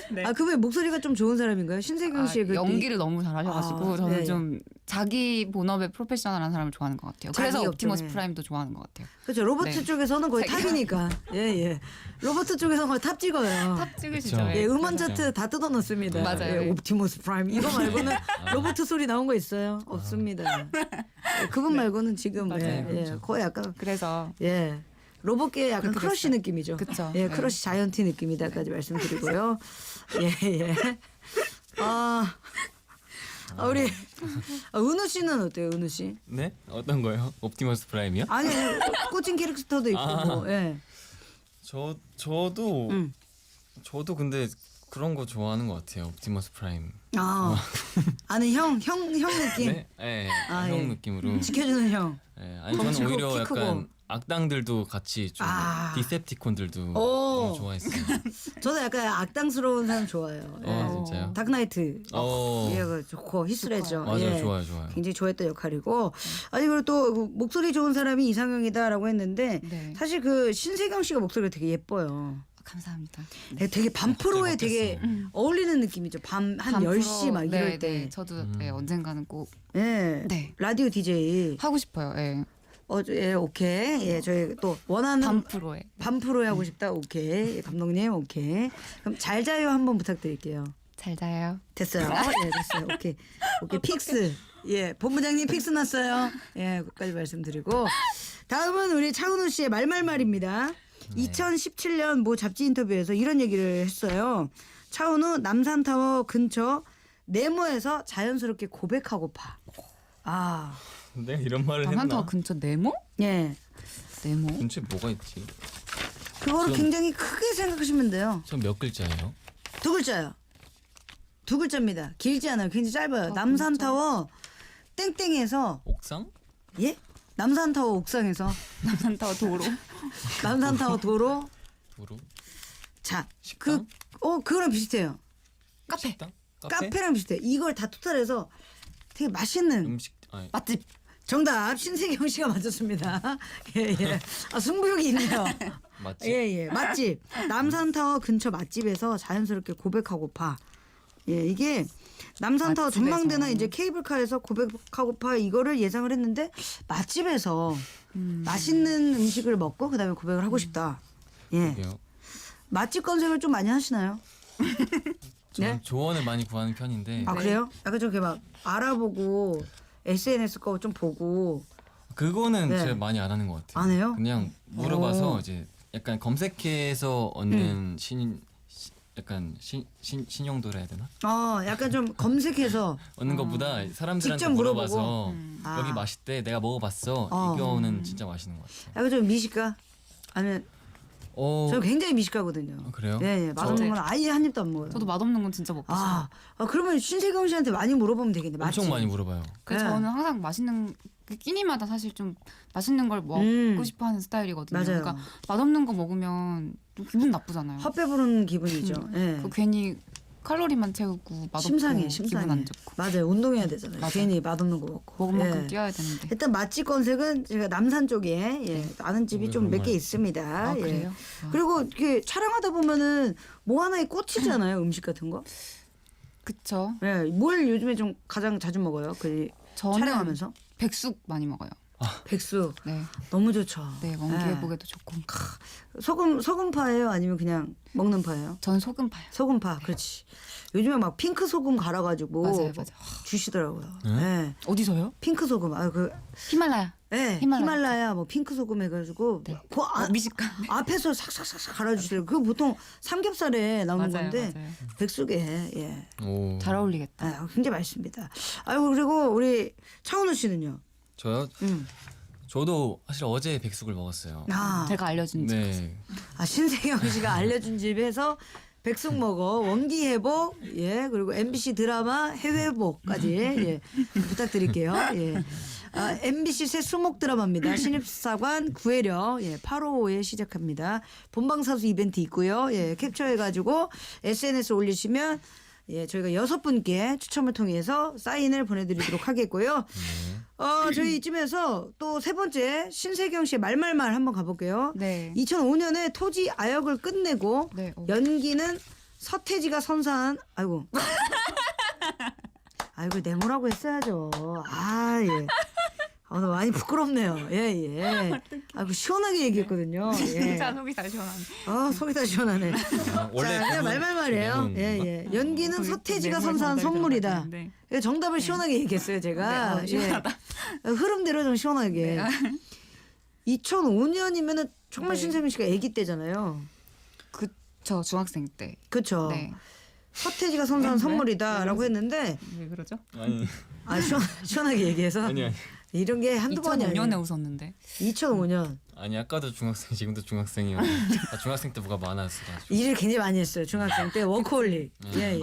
Speaker 2: 네.
Speaker 7: 그분 목소리가 좀 좋은 사람인가요? 신세경 씨의
Speaker 2: 연기를 너무 잘하셔가지고 저는
Speaker 7: 네.
Speaker 2: 좀 자기 본업에 프로페셔널한 사람을 좋아하는 것 같아요. 그래서
Speaker 7: 자기
Speaker 2: 옵티머스
Speaker 7: 업종에.
Speaker 2: 프라임도 좋아하는 것 같아요.
Speaker 7: 그렇죠. 로버트
Speaker 2: 네.
Speaker 7: 쪽에서는 거의 탑이니까. 예. 로버트 쪽에서는 거의 탑 찍어요.
Speaker 2: 탑 찍으시죠.
Speaker 13: 그쵸.
Speaker 7: 예, 음원
Speaker 2: 그래서.
Speaker 7: 차트 다 뜯어놓습니다.
Speaker 2: 맞아요.
Speaker 7: 예, 옵티머스 프라임 이거 말고는 로버트 소리 나온 거 있어요? 없습니다. 예, 그분 말고는 지금
Speaker 2: 맞아요.
Speaker 7: 예, 거의 약간
Speaker 2: 그래서
Speaker 7: 예. 로봇계의 약간
Speaker 2: 그렇게
Speaker 7: 크러쉬
Speaker 2: 됐어요.
Speaker 7: 느낌이죠.
Speaker 2: 그쵸.
Speaker 7: 예,
Speaker 2: 네.
Speaker 7: 크러쉬 자이언티 느낌이다까지 말씀드리고요. 예. 우리 은우 씨는 어때요, 은우 씨?
Speaker 13: 네? 어떤 거요? 옵티머스 프라임이요?
Speaker 7: 아니, 꽂힌 캐릭터도 있고 뭐. 예.
Speaker 13: 저도 근데 그런 거 좋아하는 것 같아요. 옵티머스 프라임.
Speaker 7: 아는 형 느낌.
Speaker 13: 네, 네,
Speaker 7: 아,
Speaker 13: 형
Speaker 7: 예.
Speaker 13: 느낌으로.
Speaker 7: 지켜주는 형.
Speaker 13: 네, 아니
Speaker 7: 덩치
Speaker 13: 저는
Speaker 7: 크고,
Speaker 13: 오히려
Speaker 7: 키 크고.
Speaker 13: 약간 악당들도 같이 좀 디셉티콘들도
Speaker 7: 오.
Speaker 13: 너무 좋아했어요.
Speaker 7: 저도 약간 악당스러운 사람 좋아해요.
Speaker 13: 진짜요?
Speaker 7: 다크나이트. 예, 좋고 히스레저.
Speaker 13: 맞아요,
Speaker 7: 예.
Speaker 13: 좋아요.
Speaker 7: 굉장히 좋아했던 역할이고. 아니 그리고 또 목소리 좋은 사람이 이상형이다라고 했는데
Speaker 2: 네.
Speaker 7: 사실 그 신세경 씨가 목소리가 되게 예뻐요.
Speaker 2: 감사합니다.
Speaker 7: 되게 밤프로에 되게 어울리는 느낌이죠. 밤 한 10시 막 이럴
Speaker 2: 네,
Speaker 7: 때.
Speaker 2: 네. 저도 네, 언젠가는 꼭
Speaker 7: 예.
Speaker 2: 네.
Speaker 7: 라디오 DJ.
Speaker 2: 하고 싶어요. 예.
Speaker 7: 예, 오케이. 예, 저희 또 원하는
Speaker 2: 밤프로에
Speaker 7: 하고 싶다. 오케이. 예, 감독님, 오케이. 그럼 잘 자요 한번 부탁드릴게요.
Speaker 2: 잘 자요.
Speaker 7: 됐어요. 예, 됐어요. 오케이. 픽스. 예, 본부장님 픽스 났어요. 예, 그까지 말씀드리고. 다음은 우리 차은우 씨의 말말말입니다. 2017년 모 잡지 인터뷰에서 이런 얘기를 했어요. 차은우 남산타워 근처 네모에서 자연스럽게 고백하고파.
Speaker 13: 네, 이런 말을 했나?
Speaker 2: 남산타워 근처 네모?
Speaker 7: 예.
Speaker 2: 네모?
Speaker 13: 근처에 뭐가 있지?
Speaker 7: 그거를 굉장히 크게 생각하시면 돼요.
Speaker 13: 전 몇 글자예요?
Speaker 7: 2글자요. 2글자입니다. 길지 않아요. 굉장히 짧아요. 남산타워 땡땡에서
Speaker 13: 옥상?
Speaker 7: 예? 남산타워 옥상에서
Speaker 2: 남산타워 도로.
Speaker 7: 남산타워 도로. 자, 그거랑 비슷해요.
Speaker 2: 카페.
Speaker 13: 식당?
Speaker 7: 카페랑 비슷해요. 이걸 다 토탈해서 되게 맛있는
Speaker 13: 음식
Speaker 2: 맛집.
Speaker 7: 정답 신세경 씨가 맞췄습니다. 예. 승부욕이 있네요.
Speaker 13: 맛집?
Speaker 7: 예. 맛집. 남산타워 근처 맛집에서 자연스럽게 고백하고파. 예, 이게 남산타워
Speaker 2: 맛집에서.
Speaker 7: 전망대나 이제 케이블카에서 고백하고파 이거를 예상을 했는데 맛집에서 맛있는 음식을 먹고 그다음에 고백을 하고 싶다. 예.
Speaker 13: 그러게요.
Speaker 7: 맛집 검색을 좀 많이 하시나요?
Speaker 13: 저는 조언을 많이 구하는 편인데.
Speaker 7: 그래요? 약간 좀 이렇게 막 알아보고 SNS 거 좀 보고.
Speaker 13: 그거는
Speaker 7: 네.
Speaker 13: 제가 많이 안 하는 것 같아요.
Speaker 7: 안 해요?
Speaker 13: 그냥 물어봐서 이제 약간 검색해서 얻는 신용도라 해야 되나?
Speaker 7: 약간 좀 검색해서
Speaker 13: 얻는 것보다 사람들한테
Speaker 7: 직접 물어보고.
Speaker 13: 물어봐서 여기 맛있대, 내가 먹어봤어. 이거는 진짜 맛있는 것 같아요.
Speaker 7: 약간 좀 미식가? 아니면 저 굉장히 미식가거든요.
Speaker 13: 그래요?
Speaker 7: 예, 맛없는 건 아예 한 입도 안 먹어요.
Speaker 2: 저도 맛없는 건 진짜 먹고 싶어요.
Speaker 7: 그러면 신세경 씨한테 많이 물어보면 되겠네.
Speaker 13: 엄청
Speaker 7: 맛집.
Speaker 13: 많이 물어봐요.
Speaker 2: 그래서
Speaker 7: 네.
Speaker 2: 저는 항상 맛있는 끼니마다 사실 좀 맛있는 걸 먹고 싶어하는 스타일이거든요.
Speaker 7: 맞아요.
Speaker 2: 그러니까 맛없는 거 먹으면 좀 기분 나쁘잖아요.
Speaker 7: 헛배부른 기분이죠. 예.
Speaker 2: 그 괜히 칼로리만 채우고 맛없고
Speaker 7: 심상해.
Speaker 2: 기분 안 좋고.
Speaker 7: 맞아요. 운동해야 되잖아요.
Speaker 2: 맞아요.
Speaker 7: 괜히 맛없는 거 먹고.
Speaker 2: 먹은 만큼
Speaker 7: 예.
Speaker 2: 뛰어야 되는데.
Speaker 7: 일단 맛집 검색은 제가 남산 쪽에 아는 집이 좀 몇 개 있습니다. 예.
Speaker 2: 그래요?
Speaker 7: 그리고 이렇게 촬영하다 보면은 뭐 하나에 꽂히잖아요. 음식 같은 거.
Speaker 2: 그쵸.
Speaker 7: 예. 뭘 요즘에 좀 가장 자주 먹어요?
Speaker 2: 저는
Speaker 7: 촬영하면서?
Speaker 2: 백숙 많이 먹어요.
Speaker 7: 백숙.
Speaker 2: 네.
Speaker 7: 너무 좋죠.
Speaker 2: 네, 원기회복에도 좋고.
Speaker 7: 소금파예요? 아니면 그냥 먹는 파예요?
Speaker 2: 전 소금파요.
Speaker 7: 소금파. 그렇지. 요즘에 막 핑크 소금 갈아가지고
Speaker 2: 맞아요.
Speaker 7: 주시더라고요.
Speaker 13: 네?
Speaker 7: 네.
Speaker 2: 어디서요?
Speaker 7: 핑크 소금.
Speaker 2: 히말라야.
Speaker 7: 네. 히말라야 뭐 핑크 소금 해가지고 그
Speaker 2: 미식가.
Speaker 7: 앞에서 삭삭삭 갈아주시더라고요. 그거 보통 삼겹살에 나오는
Speaker 2: 맞아요,
Speaker 7: 건데
Speaker 2: 맞아요.
Speaker 7: 백숙에 예.
Speaker 13: 오.
Speaker 2: 잘 어울리겠다.
Speaker 7: 굉장히 맛있습니다. 아이고 그리고 우리 차은우 씨는요?
Speaker 13: 저요? 저도 사실 어제 백숙을 먹었어요.
Speaker 2: 제가 알려준 집.
Speaker 13: 네.
Speaker 7: 신세경 씨가 알려준 집에서 백숙 먹어 원기 회복 예 그리고 MBC 드라마 해회복까지 예 부탁드릴게요. 예. MBC 새 수목 드라마입니다. 신입사관 구혜령 855에 시작합니다. 본방사수 이벤트 있고요. 예, 캡처해가지고 SNS 올리시면 저희가 6분께 추첨을 통해서 사인을 보내드리도록 하겠고요. 저희 이쯤에서 또 세 번째 신세경 씨의 말말말 한번 가볼게요.
Speaker 2: 네.
Speaker 7: 2005년에 토지 아역을 끝내고
Speaker 2: 네.
Speaker 7: 연기는 서태지가 선사한 아이고 네모라고 했어야죠. 아 예. 나 많이 부끄럽네요. 예. 아이고 시원하게 얘기했거든요. 예.
Speaker 2: 진짜 속이 다 시원하네.
Speaker 7: 속이 다 시원하네.
Speaker 13: 원래
Speaker 7: 자, 그냥 말말말이에요. 예. 연기는 서태지가 선사한 선물이다.
Speaker 2: 네.
Speaker 7: 정답을 시원하게 얘기했어요, 제가.
Speaker 2: 네, 시원하다.
Speaker 7: 흐름대로 좀 시원하게.
Speaker 2: 네.
Speaker 7: 2005년이면은 정말
Speaker 2: 네.
Speaker 7: 신세경 씨가 아기 때잖아요.
Speaker 2: 그쵸, 중학생 때.
Speaker 7: 그쵸.
Speaker 2: 네.
Speaker 7: 서태지가 선사한 선물이다라고 했는데
Speaker 2: 왜 그러죠?
Speaker 13: 아니
Speaker 7: 시원하게 얘기해서
Speaker 13: 아니
Speaker 7: 이런 게 한두 번이 아니에요.
Speaker 2: 2005년에 웃었는데.
Speaker 7: 2005년.
Speaker 13: 아니 아까도 중학생 지금도 중학생이요. 중학생 때 뭐가 많았어.
Speaker 7: 일을 굉장히 많이 했어요. 중학생 때 워커홀릭. 예.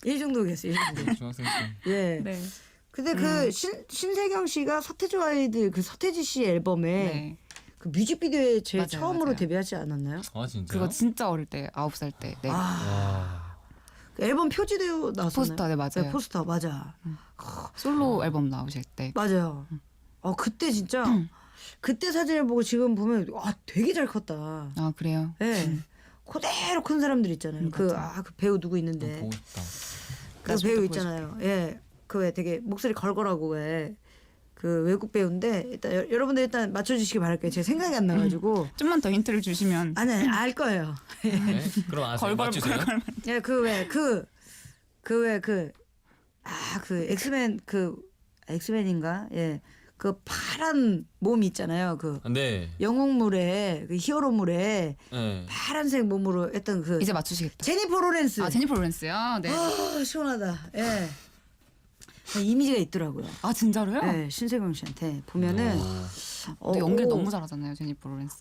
Speaker 7: 일중독이었어요. 일중독.
Speaker 13: 중학생 때.
Speaker 7: 예.
Speaker 2: 네.
Speaker 7: 근데 그 신세경 씨가 서태지와 아이들 그 서태지 씨 앨범에
Speaker 2: 네.
Speaker 7: 그 뮤직비디오에 제일
Speaker 2: 맞아요,
Speaker 7: 처음으로
Speaker 2: 맞아요.
Speaker 7: 데뷔하지 않았나요?
Speaker 13: 아 진짜?
Speaker 2: 그거 진짜 어릴 때 9살 때. 네.
Speaker 7: 그 앨범 표지도 나왔었나요?
Speaker 2: 포스터, 네, 맞아요.
Speaker 7: 네, 포스터 맞아.
Speaker 2: 솔로 앨범 나오실 때.
Speaker 7: 맞아요. 그때 진짜 그때 사진을 보고 지금 보면 되게 잘 컸다.
Speaker 2: 아 그래요?
Speaker 7: 네. 그대로 큰 사람들 있잖아요. 그 배우 누구 있는데.
Speaker 13: 보고 싶다.
Speaker 7: 그 배우 있잖아요. 예. 그 왜 되게 목소리 걸걸하고 왜 그 외국 배우인데 일단 여러분들 일단 맞춰주시기 바랄게요. 제가 생각이 안 나가지고.
Speaker 2: 좀만 더 힌트를 주시면.
Speaker 7: 아니 알 거예요.
Speaker 13: 네? 그럼 아세요? 맞추세요?
Speaker 7: 예, 그 엑스맨 엑스맨인가? 예. 그 파란 몸 있잖아요. 그
Speaker 13: 네.
Speaker 7: 영웅물에 그 히어로물에
Speaker 13: 네.
Speaker 7: 파란색 몸으로 했던 그
Speaker 2: 이제 맞추시겠다.
Speaker 7: 제니퍼 로렌스.
Speaker 2: 아 제니퍼 로렌스요? 네.
Speaker 7: 시원하다. 예. 이미지가 있더라고요.
Speaker 2: 아 진짜로요?
Speaker 7: 네, 신세경 씨한테 보면은
Speaker 2: 또 연기를 너무 잘하잖아요, 제니퍼 로렌스.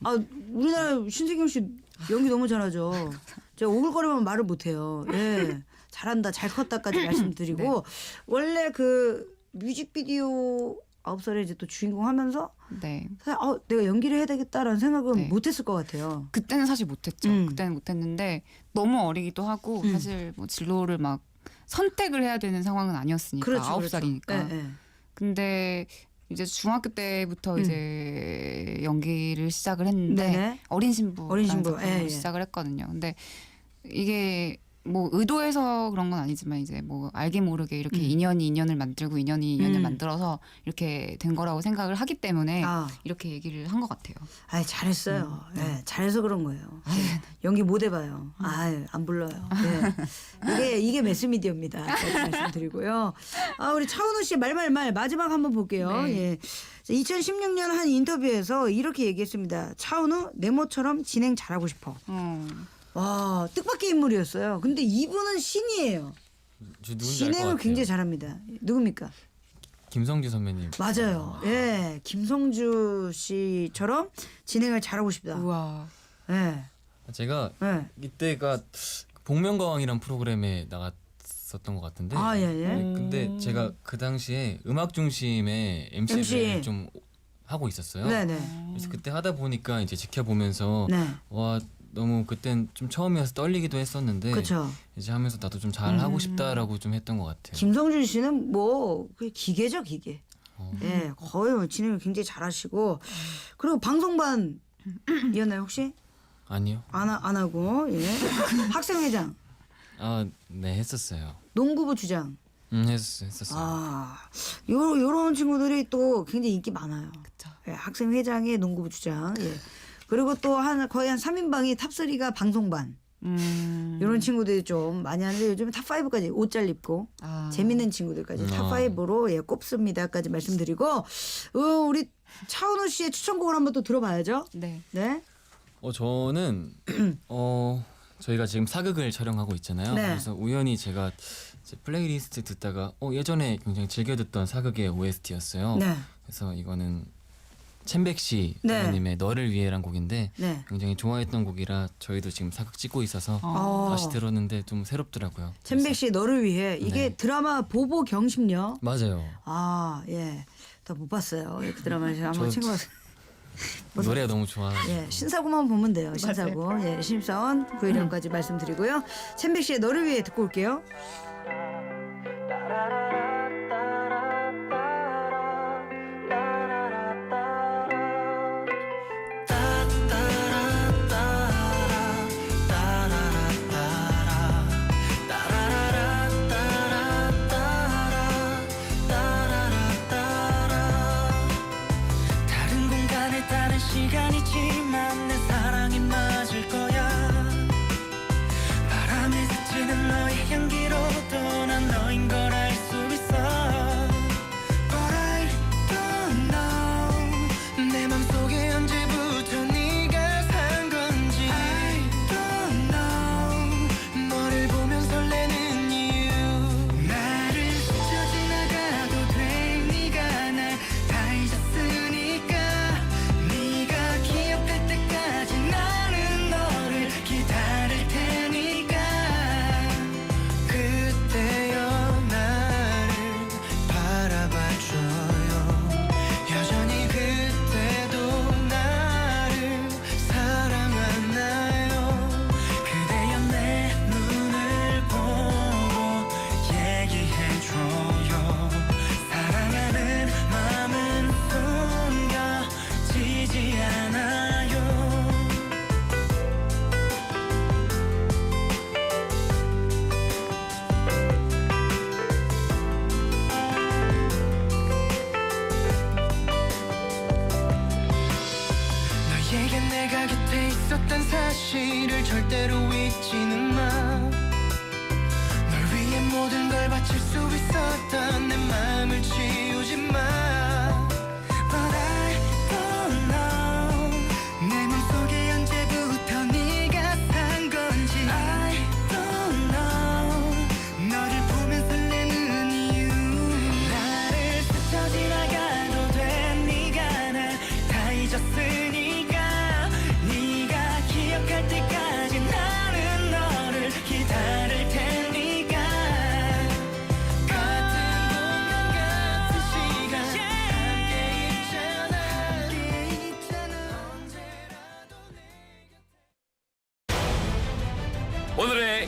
Speaker 7: 우리나라 신세경 씨 연기 너무 잘하죠. 제가 오글거리면 말을 못해요. 예, 잘한다, 잘 컸다까지 말씀드리고 원래 그 뮤직비디오 9살에 이제 또 주인공 하면서
Speaker 2: 네.
Speaker 7: 사실 내가 연기를 해야 되겠다라는 생각은 못했을 것 같아요.
Speaker 2: 그때는 사실 못했죠. 그때는 못했는데 너무 어리기도 하고 사실 뭐 진로를 막 선택을 해야 되는 상황은 아니었으니까.
Speaker 7: 그렇죠,
Speaker 2: 9살이니까.
Speaker 7: 그렇죠. 네.
Speaker 2: 근데 이제 중학교 때부터 이제 연기를 시작을 했는데
Speaker 7: 네네.
Speaker 2: 어린 신부
Speaker 7: 예.
Speaker 2: 시작을 했거든요. 근데 이게 뭐 의도해서 그런 건 아니지만 이제 뭐 알게 모르게 이렇게 인연이 인연을 만들고 인연이 인연을 만들어서 이렇게 된 거라고 생각을 하기 때문에 이렇게 얘기를 한 것 같아요.
Speaker 7: 잘했어요. 잘해서 그런 거예요. 연기 못 해봐요. 안 불러요. 이게 매스미디어입니다. 말씀드리고요. 우리 차은우 씨 말말말 마지막 한번 볼게요.
Speaker 2: 네.
Speaker 7: 예. 2016년 한 인터뷰에서 이렇게 얘기했습니다. 차은우 네모처럼 진행 잘하고 싶어. 와, 뜻밖의 인물이었어요. 근데 이분은 신이에요. 진행을 굉장히 잘합니다. 누굽니까?
Speaker 13: 김성주 선배님.
Speaker 7: 맞아요. 예, 김성주 씨처럼 진행을 잘하고 싶다.
Speaker 2: 우와.
Speaker 7: 예.
Speaker 13: 제가 이때가 복면가왕이란 프로그램에 나갔었던 것 같은데. 네, 근데 제가 그 당시에 음악 중심의 MC를 좀 하고 있었어요.
Speaker 7: 네네.
Speaker 13: 그래서 그때 하다 보니까 이제 지켜보면서 와 너무 그땐 좀 처음이어서 떨리기도 했었는데
Speaker 7: 그쵸.
Speaker 13: 이제 하면서 나도 좀 잘 하고 싶다라고 좀 했던 것 같아요.
Speaker 7: 김성준 씨는 뭐 기계죠, 기계. 예, 거의 뭐 진행을 굉장히 잘하시고 그리고 방송반이었나요 혹시?
Speaker 13: 아니요.
Speaker 7: 안 하고 예. 학생회장,
Speaker 13: 네 했었어요.
Speaker 7: 농구부 주장.
Speaker 13: 했었어요.
Speaker 7: 요런 친구들이 또 굉장히 인기 많아요.
Speaker 2: 그쵸.
Speaker 7: 예, 학생회장의 농구부 주장. 예. 그리고 또 거의 한 3인방이 탑3가 방송반. 이런 친구들이 좀 많이 하는데 요즘은 탑5까지 옷 잘 입고 재밌는 친구들까지 탑5로 꼽습니다까지 말씀드리고 우리 차은우 씨의 추천곡을 한번 또 들어봐야죠.
Speaker 2: 네.
Speaker 13: 저는 저희가 지금 사극을 촬영하고 있잖아요.
Speaker 7: 네.
Speaker 13: 그래서 우연히 제가 이제 플레이리스트 듣다가 예전에 굉장히 즐겨 듣던 사극의 OST였어요.
Speaker 7: 네.
Speaker 13: 그래서 이거는 챔백씨
Speaker 7: 네.
Speaker 13: 님의 너를 위해란 곡인데
Speaker 7: 네.
Speaker 13: 굉장히 좋아했던 곡이라 저희도 지금 사극 찍고 있어서 다시 들었는데 좀 새롭더라고요.
Speaker 7: 챔백 씨 너를 위해 이게 드라마 보보 경심녀.
Speaker 13: 맞아요.
Speaker 7: 예. 더 못 봤어요. 그 드라마를 제가 한번 친구가
Speaker 13: 노래가 너무 좋아요.
Speaker 7: 예, 신사고만 보면 돼요. 신사고. 예, 신입사원 구혜령까지 말씀드리고요. 챔백 씨의 너를 위해 듣고 올게요.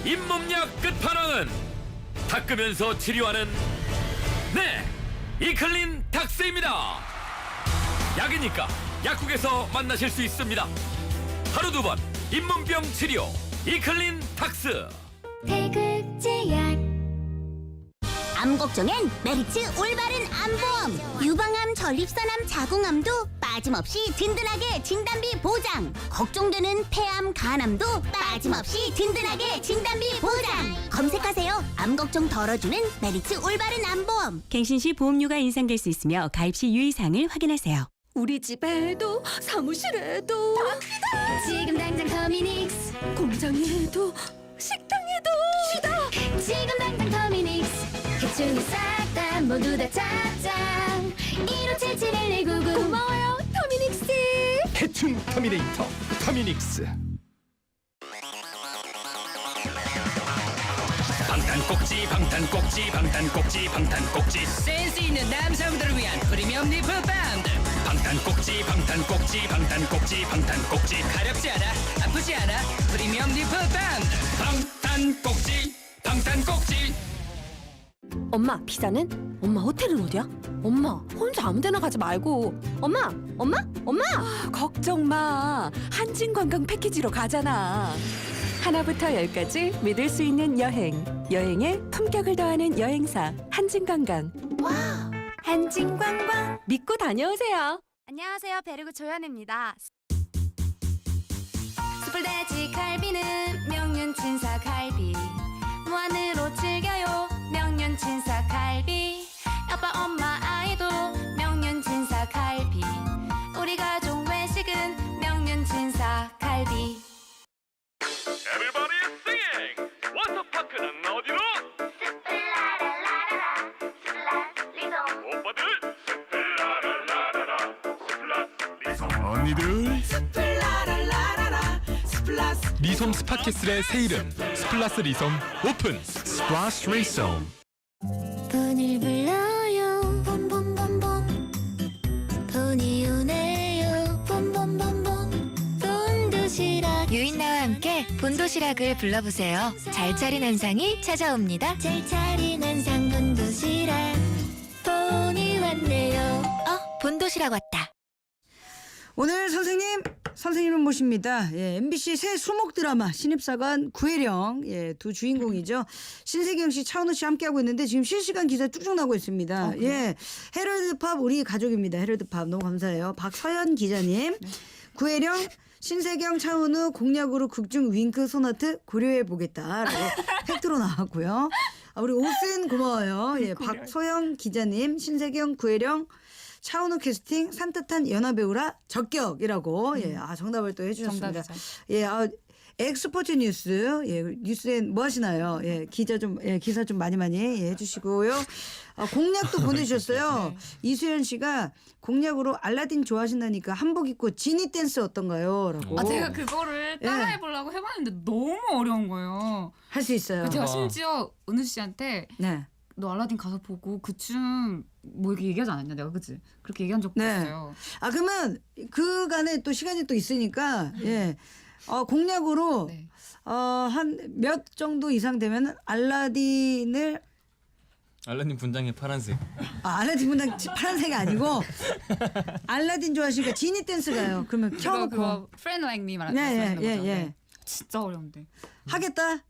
Speaker 8: 잇몸약 끝판왕은 닦으면서 치료하는 이클린 닥스입니다. 약이니까 약국에서 만나실 수 있습니다. 하루 2번 잇몸병 치료 이클린 닥스.
Speaker 4: 태극제약 암 걱정엔 메리츠 올바른 암보험 유방암, 전립선암, 자궁암도 빠짐없이 든든하게 진단비 보장 걱정되는 폐암, 간암도 빠짐없이 든든하게 진단비 보장 검색하세요. 암 걱정 덜어주는 메리츠 올바른 암보험
Speaker 15: 갱신 시 보험료가 인상될 수 있으며 가입 시 유의사항을 확인하세요.
Speaker 4: 우리 집에도 사무실에도 지금 당장 터미닉스 공장에도 식당에도 지금 당장 터미닉스 해충이 싹 다 모두 다 짱짱 1577-1199 고마워요 터미닉스
Speaker 5: 해충 터미네이터 터미닉스.
Speaker 8: 방탄꼭지 방탄꼭지 방탄꼭지 방탄꼭지
Speaker 15: 센스 있는 남성들을 위한 프리미엄 니플 밴드.
Speaker 8: 방탄꼭지 방탄꼭지 방탄꼭지 방탄꼭지
Speaker 15: 가렵지 않아, 아프지 않아. 프리미엄 니플 밴드.
Speaker 8: 방탄꼭지 방탄꼭지.
Speaker 10: 엄마 비자는? 엄마 호텔은 어디야? 엄마 혼자 아무데나 가지 말고 엄마
Speaker 15: 걱정 마. 한진 관광 패키지로 가잖아. 하나부터 10까지 믿을 수 있는 여행. 여행에 품격을 더하는 여행사 한진관광.
Speaker 4: 한진관광
Speaker 15: 믿고 다녀오세요.
Speaker 4: 안녕하세요 베르구 조연입니다. 숯불돼지 갈비는 명륜친사 갈비 무한으로 즐겨요 명륜친사 갈비 아빠 엄마 아이도 명륜친사 갈비 우리 가족 외식은 명륜친사 갈비
Speaker 8: Everybody is singing. 워터파크는 어디로? 오빠들 스플라라라라라
Speaker 5: 언니들 리솜 스파켓슬의 새 이름 스플라스 리솜 오픈. 스플라스 리솜.
Speaker 4: 폰을 불러요 봄봄봄봄 폰이 오네요 봄봄봄봄 본도시락 유인나와 함께 본도시락을 불러보세요. 잘 차린 한상이 찾아옵니다. 잘 차린 한상 본도시락 폰이 왔네요. 본도시락 왔다.
Speaker 7: 오늘 선생님을 모십니다. MBC 새 수목 드라마 신입사관 구혜령 두 주인공이죠. 신세경 씨, 차은우 씨 함께하고 있는데 지금 실시간 기사 쭉쭉 나오고 있습니다. 헤럴드팝 우리 가족입니다. 헤럴드팝 너무 감사해요. 박서연 기자님, 구혜령, 신세경, 차은우 공약으로 극중 윙크 소나트 고려해 보겠다라고 팩트로 나왔고요. 우리 오센 고마워요. 박소영 기자님, 신세경, 구혜령, 차은우 캐스팅 산뜻한 연하배우라 적격이라고 정답을 또 해주셨습니다. 엑스포츠 뉴스 뉴스에 뭐 하시나요? 기사 좀 많이 해주시고요. 공약도 보내주셨어요. 이수연 씨가 공약으로 알라딘 좋아하신다니까 한복 입고 지니 댄스 어떤가요?라고.
Speaker 2: 제가 그거를 따라해보려고 해봤는데 너무 어려운 거예요.
Speaker 7: 할 수 있어요.
Speaker 2: 제가 심지어 은우 씨한테 너 알라딘 가서 보고 그 춤 뭐 이렇게 얘기하지 않았냐 내가 그치? 그렇게 얘기한 적도 있어요.
Speaker 7: 그러면 그간에 또 시간이 또 있으니까 공약으로 한 몇 정도 이상 되면 알라딘
Speaker 13: 분장의 파란색.
Speaker 7: 알라딘 분장 파란색이 아니고 알라딘 좋아하시니까 지니 댄스 가요. 그러면 켜놓고
Speaker 2: 그거 Friend Like Me 말하는 거죠? 진짜 어려운데.
Speaker 7: 하겠다.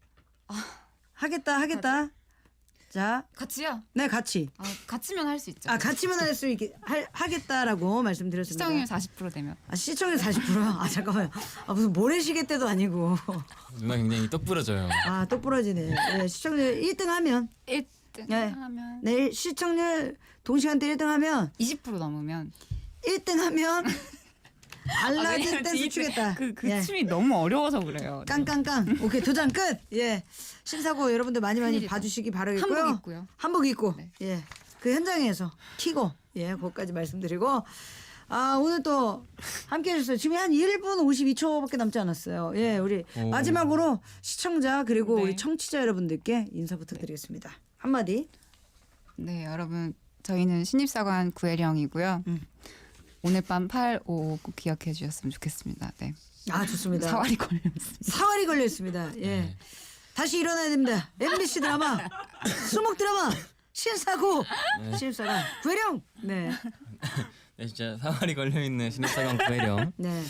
Speaker 7: 자,
Speaker 2: 같이요?
Speaker 7: 네, 같이.
Speaker 2: 같이면 할 수 있죠.
Speaker 7: 같이면 할 수 있게 하겠다라고 말씀드렸습니다.
Speaker 2: 시청률 40% 되면.
Speaker 7: 시청률 40%? 잠깐만요. 무슨 모래시계 때도 아니고.
Speaker 13: 누나 굉장히 똑부러져요.
Speaker 7: 똑 부러지네. 시청률 1등 하면.
Speaker 2: 1등 하면.
Speaker 7: 네, 시청률 동시간대 1등 하면.
Speaker 2: 20% 넘으면.
Speaker 7: 1등 하면. 알라딘 댄스 추겠다.
Speaker 2: 그 춤이 너무 어려워서 그래요.
Speaker 7: 깡깡깡. 오케이, 도전 끝. 신사고 여러분들 많이 봐주시기 바라겠고요. 한복 입고. 그 현장에서 키고. 그것까지 말씀드리고. 오늘 또 함께 해주셨어요. 지금 한 1분 52초밖에 남지 않았어요. 우리 마지막으로 시청자 그리고 우리 청취자 여러분들께 인사 부탁드리겠습니다. 한마디.
Speaker 2: 네, 여러분. 저희는 신입사관 구혜령이고요. 오늘 밤 855 꼭 기억해 주셨으면 좋겠습니다. 네.
Speaker 7: 좋습니다.
Speaker 2: 사활이 걸려 있습니다.
Speaker 7: 사활이 걸려 있습니다. 다시 일어나야 됩니다. MBC 드라마 수목 드라마 신사구 신입사관 구혜령. 네.
Speaker 13: 네, 진짜 사활이 걸려 있는 신입사관 구혜령.
Speaker 7: 네.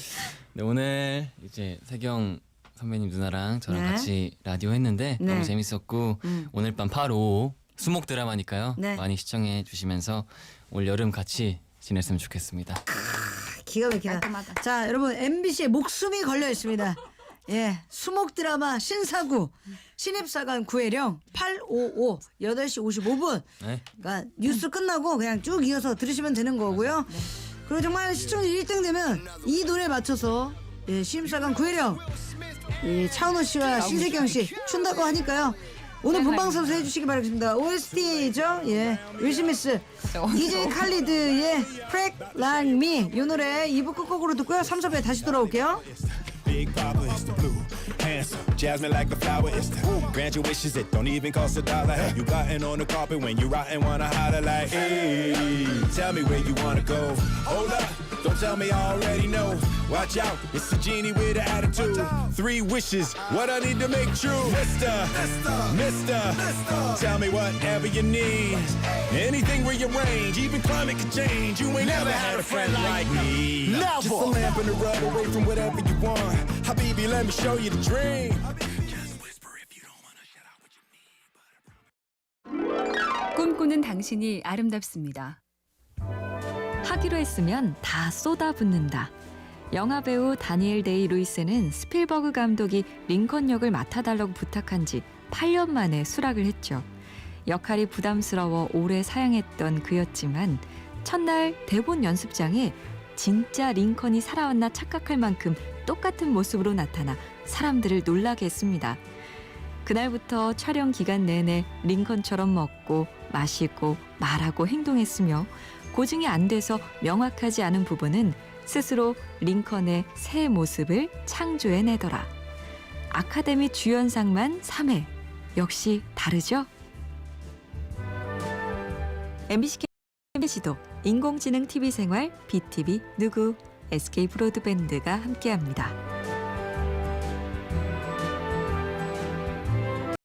Speaker 13: 네, 오늘 이제 세경 선배님 누나랑 저랑
Speaker 7: 네.
Speaker 13: 같이 라디오 했는데
Speaker 7: 네.
Speaker 13: 너무 재밌었고 오늘 밤 8호 수목 드라마니까요.
Speaker 7: 네.
Speaker 13: 많이 시청해 주시면서 올 여름 같이 지냈으면 좋겠습니다.
Speaker 7: 기가 막히다. 자, 여러분 MBC에 목숨이 걸려 있습니다. 예, 수목 드라마 신사구 신입사관 구혜령 855 8시 55분.
Speaker 13: 네.
Speaker 7: 그러니까 뉴스 끝나고 그냥 쭉 이어서 들으시면 되는 거고요. 그리고 정말 시청률 1등 되면 이 노래 맞춰서 예, 신입사관 구혜령 이 차은우 씨와 신세경 씨 춘다고 하니까요. 오늘 본방사수 해주시기 바라겠습니다. OST죠? 예, 윌 스미스, DJ 칼리드의 Crack Like Me 이 노래 2부 끝곡으로 듣고요. 3, 4부에 다시 돌아올게요.
Speaker 8: Big Papa is the blue, handsome, jasmine like a flower is the grant your wishes, it don't even cost $1. Have you gotten on the carpet when you rotten, wanna holler like, hey, tell me where you wanna go. Hold up, don't tell me I already know. Watch out, it's a genie with an attitude. 3 wishes, what I need to make true. Mister, tell me whatever you need. Anything rearrange, even climate can change. You ain't never had a friend like me. Just a lamp in the rub away from whatever you want. Habibi, let me show you the dream.
Speaker 15: 꿈꾸는 당신이 아름답습니다. 하기로 했으면 다 쏟아붓는다. 영화배우 다니엘 데이 루이스는 스필버그 감독이 링컨 역을 맡아달라고 부탁한 지 8년 만에 수락을 했죠. 역할이 부담스러워 오래 사양했던 그였지만 첫날 대본 연습장에 진짜 링컨이 살아왔나 착각할 만큼 똑같은 모습으로 나타나 사람들을 놀라게 했습니다. 그날부터 촬영 기간 내내 링컨처럼 먹고 마시고 말하고 행동했으며 고증이 안 돼서 명확하지 않은 부분은 스스로 링컨의 새 모습을 창조해내더라. 아카데미 주연상만 3회. 역시 다르죠? MBC도 인공지능 TV 생활 BTV 누구 SK 브로드밴드가 함께합니다.